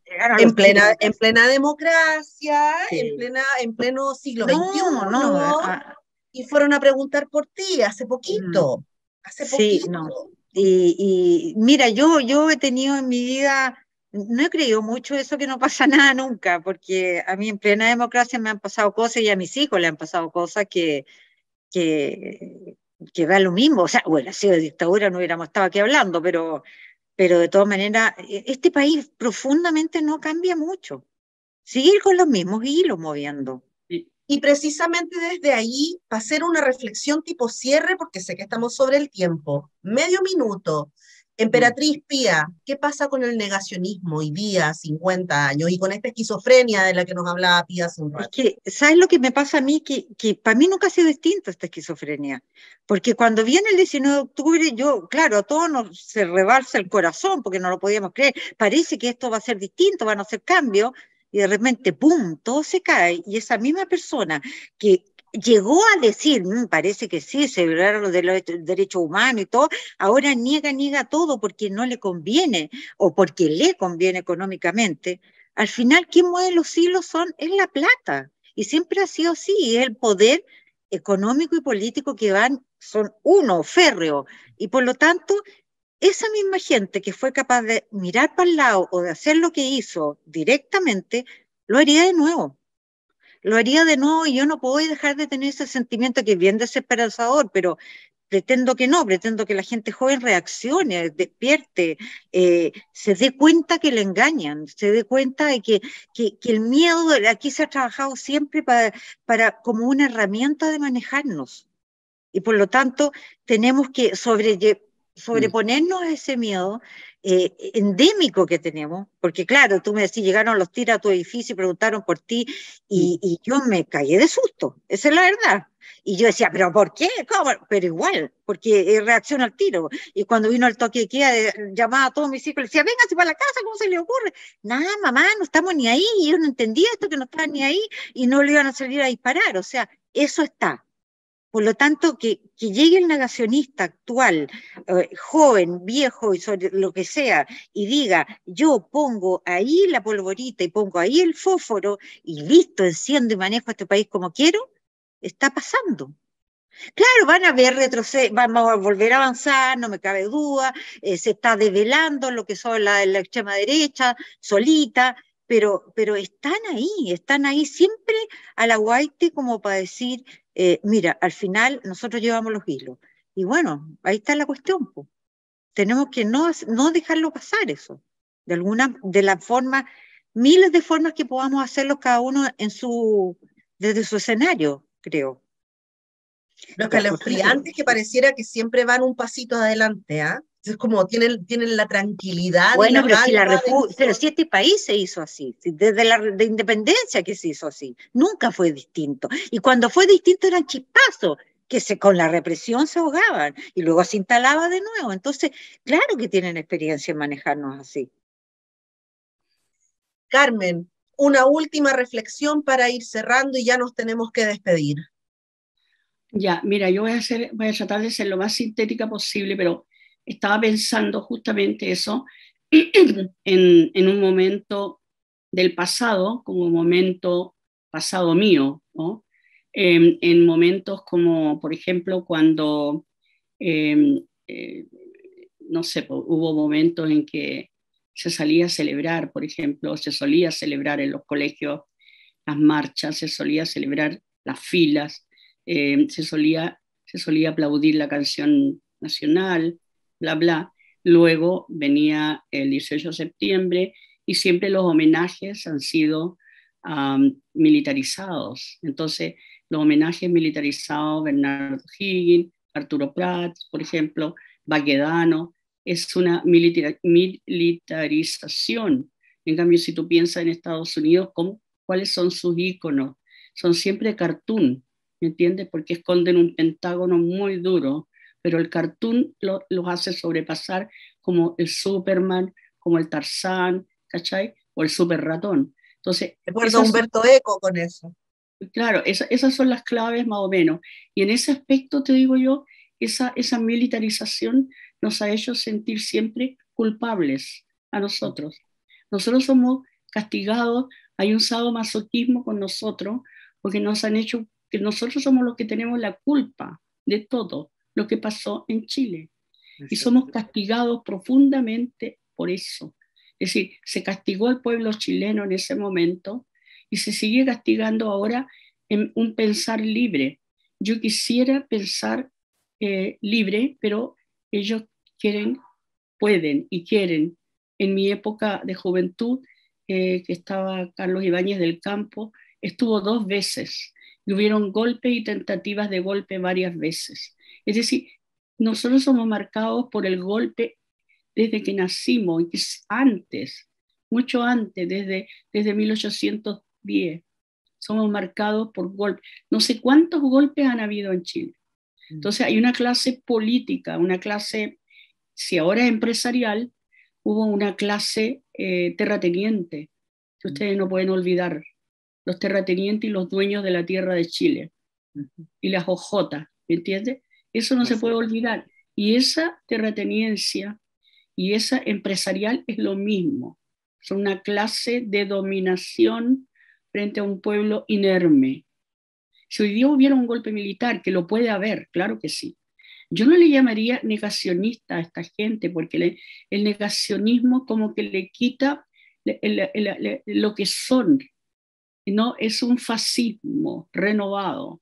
E: llegaron a los
C: en
E: tiros.
C: plena democracia,
E: Sí.
C: en pleno siglo
E: No, no,
C: XXI, y fueron a preguntar por ti
E: mm,
C: hace
E: sí,
C: poquito.
E: no. Y mira, yo he tenido en mi vida, no he creído mucho eso, que no pasa nada nunca, porque a mí en plena democracia me han pasado cosas y a mis hijos le han pasado cosas que, que da lo mismo. O sea, bueno, si de dictadura no hubiéramos estado aquí hablando, pero de todas maneras, este país profundamente no cambia mucho. Sigue con los mismos hilos moviendo.
D: Sí.
C: Y precisamente desde ahí, para hacer una reflexión tipo cierre, porque sé que estamos sobre el tiempo, medio minuto.
E: Mm.
C: Emperatriz Pía, ¿qué pasa con el negacionismo hoy día, 50 años, y con esta esquizofrenia de la que nos hablaba Pía hace un
E: Es
C: rato?
E: que, ¿sabes lo que me pasa a mí? Que para mí nunca ha sido distinto esta esquizofrenia. Porque cuando viene el 19 de octubre, yo, claro, a todos nos se rebalsa el corazón porque no lo podíamos creer. Parece que esto va a ser distinto, van a hacer cambios, y de repente, ¡pum!, todo se cae. Y esa misma persona que llegó a decir, parece que sí, se violaron los derechos humanos y todo, ahora niega todo porque no le conviene o porque le conviene económicamente. Al final, ¿quién mueve los hilos? Es la plata. Y siempre ha sido así, es el poder económico y político que son uno, férreo. Y por lo tanto, esa misma gente que fue capaz de mirar para el lado o de hacer lo que hizo directamente, lo haría de nuevo. Lo haría de nuevo, y yo no puedo dejar de tener ese sentimiento que es bien desesperanzador, pero pretendo que la gente joven reaccione, despierte, se dé cuenta que le engañan, se dé cuenta de que el miedo aquí se ha trabajado siempre como una herramienta de manejarnos. Y por lo tanto, tenemos que
D: Mm.
E: sobreponernos a ese miedo endémico que tenemos, porque claro, tú me decís, llegaron los tiros a tu edificio y preguntaron por ti,
D: Mm.
E: y yo me caí de susto, esa es la verdad. Y yo decía, ¿pero por qué? ¿Cómo? Pero igual, porque reacciona al tiro. Y cuando vino el toque de queda, llamaba a todos mis hijos, les decía, véngase para la casa, ¿cómo se le ocurre? Nada, mamá, no estamos ni ahí, y yo no entendía esto, que no estaban ni ahí, y no le iban a salir a disparar. O sea, eso está. Por lo tanto, que llegue el negacionista actual, joven, viejo y sobre lo que sea, y diga, yo pongo ahí la polvorita y pongo ahí el fósforo y listo, enciendo y manejo este país como quiero, está pasando. Claro, van a ver retroceso, vamos a volver a avanzar, no me cabe duda, se está develando lo que son la extrema derecha, solita, pero están ahí siempre a la guaite, como para decir, mira, al final nosotros llevamos los hilos. Y bueno, ahí está la cuestión, po. Tenemos que no dejarlo pasar eso, de la forma, miles de formas que podamos hacerlo cada uno desde su escenario, creo.
C: Los
E: Ya, pues,
C: escalofriantes que pareciera que siempre van un pasito adelante, ¿ah? Es como tienen la tranquilidad y
E: bueno,
C: la
E: pero
C: calma de
E: pero si este país se hizo así, si desde la de independencia que se hizo así, nunca fue distinto. Y cuando fue distinto eran chispazos, con la represión se ahogaban y luego se instalaba de nuevo. Entonces, claro que tienen experiencia en manejarnos así.
C: Carmen, una última reflexión para ir cerrando y ya nos tenemos que despedir.
D: Ya, mira, voy a tratar de ser lo más sintética posible, pero estaba pensando justamente eso en un momento del pasado como momento pasado mío, ¿no? En momentos como, por ejemplo, cuando, no sé, hubo momentos en que se salía a celebrar, por ejemplo, se solía celebrar en los colegios las marchas, se solía celebrar las filas, se solía aplaudir la canción nacional, bla, bla. Luego venía el 18 de septiembre y siempre los homenajes han sido militarizados. Entonces, los homenajes militarizados, Bernardo Higgins, Arturo Prat, por ejemplo, Baquedano, es una militarización. En cambio, si tú piensas en Estados Unidos, ¿cuáles son sus íconos? Son siempre cartoon, ¿me entiendes? Porque esconden un pentágono muy duro, pero el cartoon los hace sobrepasar como el Superman, como el Tarzán, ¿cachai? O el Super Ratón. Entonces,
C: recuerdo a Humberto Eco con eso.
D: Claro, esas son las claves más o menos. Y en ese aspecto, te digo yo, esa militarización nos ha hecho sentir siempre culpables a nosotros. Nosotros somos castigados, hay un sadomasoquismo con nosotros, porque nos han hecho que nosotros somos los que tenemos la culpa de todo lo que pasó en Chile. Y somos castigados profundamente por eso. Es decir, se castigó al pueblo chileno en ese momento y se sigue castigando ahora en un pensar libre. Yo quisiera pensar libre, pero ellos pueden y quieren. En mi época de juventud, que estaba Carlos Ibáñez del Campo, estuvo 2 veces y hubieron golpes y tentativas de golpe varias veces. Es decir, nosotros somos marcados por el golpe desde que nacimos, antes, mucho antes, desde 1810. Somos marcados por golpes. No sé cuántos golpes han habido en Chile. Entonces hay una clase política, una clase, si ahora es empresarial, hubo una clase terrateniente, que ustedes no pueden olvidar, los terratenientes y los dueños de la tierra de Chile, y las ojotas, ¿me entiendes? Eso no se puede olvidar. Y esa terrateniencia y esa empresarial es lo mismo. Son una clase de dominación frente a un pueblo inerme. Si hoy día hubiera un golpe militar, que lo puede haber, claro que sí, yo no le llamaría negacionista a esta gente, porque el negacionismo como que le quita lo que son, ¿no? Es un fascismo renovado.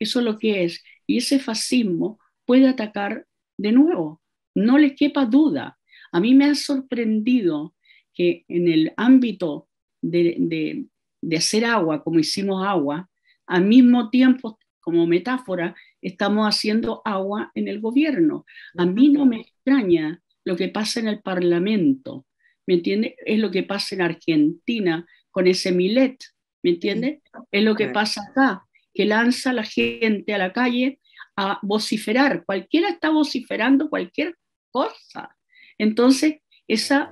D: Eso es lo que es. Y ese fascismo puede atacar de nuevo, no le quepa duda. A mí me ha sorprendido que en el ámbito de hacer agua, como hicimos agua, al mismo tiempo, como metáfora, estamos haciendo agua en el gobierno. A mí no me extraña lo que pasa en el Parlamento, ¿me entiendes? Es lo que pasa en Argentina con ese Millet, ¿me entiendes? Es lo que pasa acá, que lanza a la gente a la calle a vociferar. Cualquiera está vociferando cualquier cosa. Entonces, esa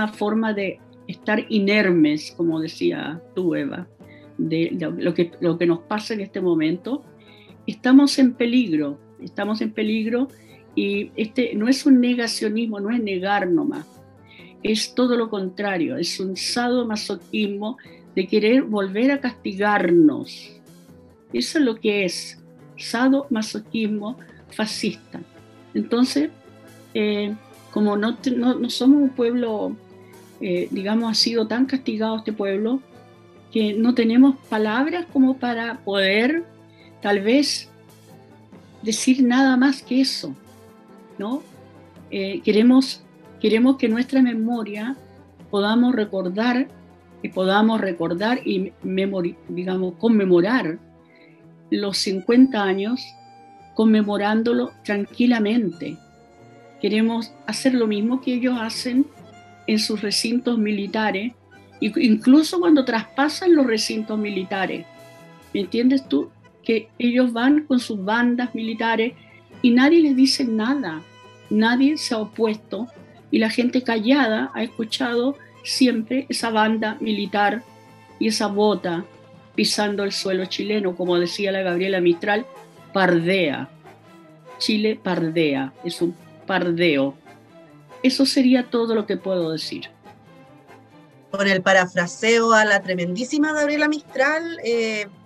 D: forma de estar inermes, como decía tú, Eva, de lo que nos pasa en este momento, estamos en peligro y no es un negacionismo, no es negar nomás, es todo lo contrario, es un sadomasoquismo de querer volver a castigarnos. Eso es lo que es sadomasoquismo fascista. Entonces, como no somos un pueblo, digamos, ha sido tan castigado este pueblo, que no tenemos palabras como para poder tal vez decir nada más que eso, ¿no? Queremos que nuestra memoria podamos recordar y digamos, conmemorar los 50 años, conmemorándolo tranquilamente. Queremos hacer lo mismo que ellos hacen en sus recintos militares, incluso cuando traspasan los recintos militares. ¿Me entiendes tú? Que ellos van con sus bandas militares y nadie les dice nada, nadie se ha opuesto y la gente callada ha escuchado siempre esa banda militar y esa bota pisando el suelo chileno, como decía la Gabriela Mistral, pardea. Chile pardea, es un pardeo. Eso sería todo lo que puedo decir.
C: Con el parafraseo a la tremendísima Gabriela Mistral,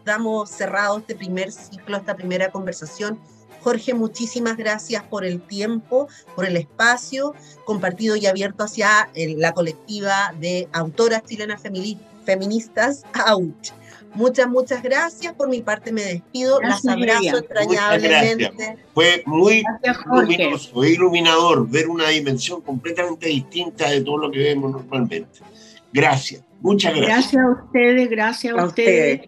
C: damos cerrado este primer ciclo, esta primera conversación. Jorge, muchísimas gracias por el tiempo, por el espacio compartido y abierto hacia la colectiva de autoras chilenas feministas, AUCH. Muchas gracias. Por mi parte me despido.
D: Gracias,
C: las abrazo entrañablemente.
B: Fue muy
D: Jorge.
B: luminoso, iluminador ver una dimensión completamente distinta de todo lo que vemos normalmente. Gracias, muchas gracias.
D: Gracias a ustedes, gracias a ustedes.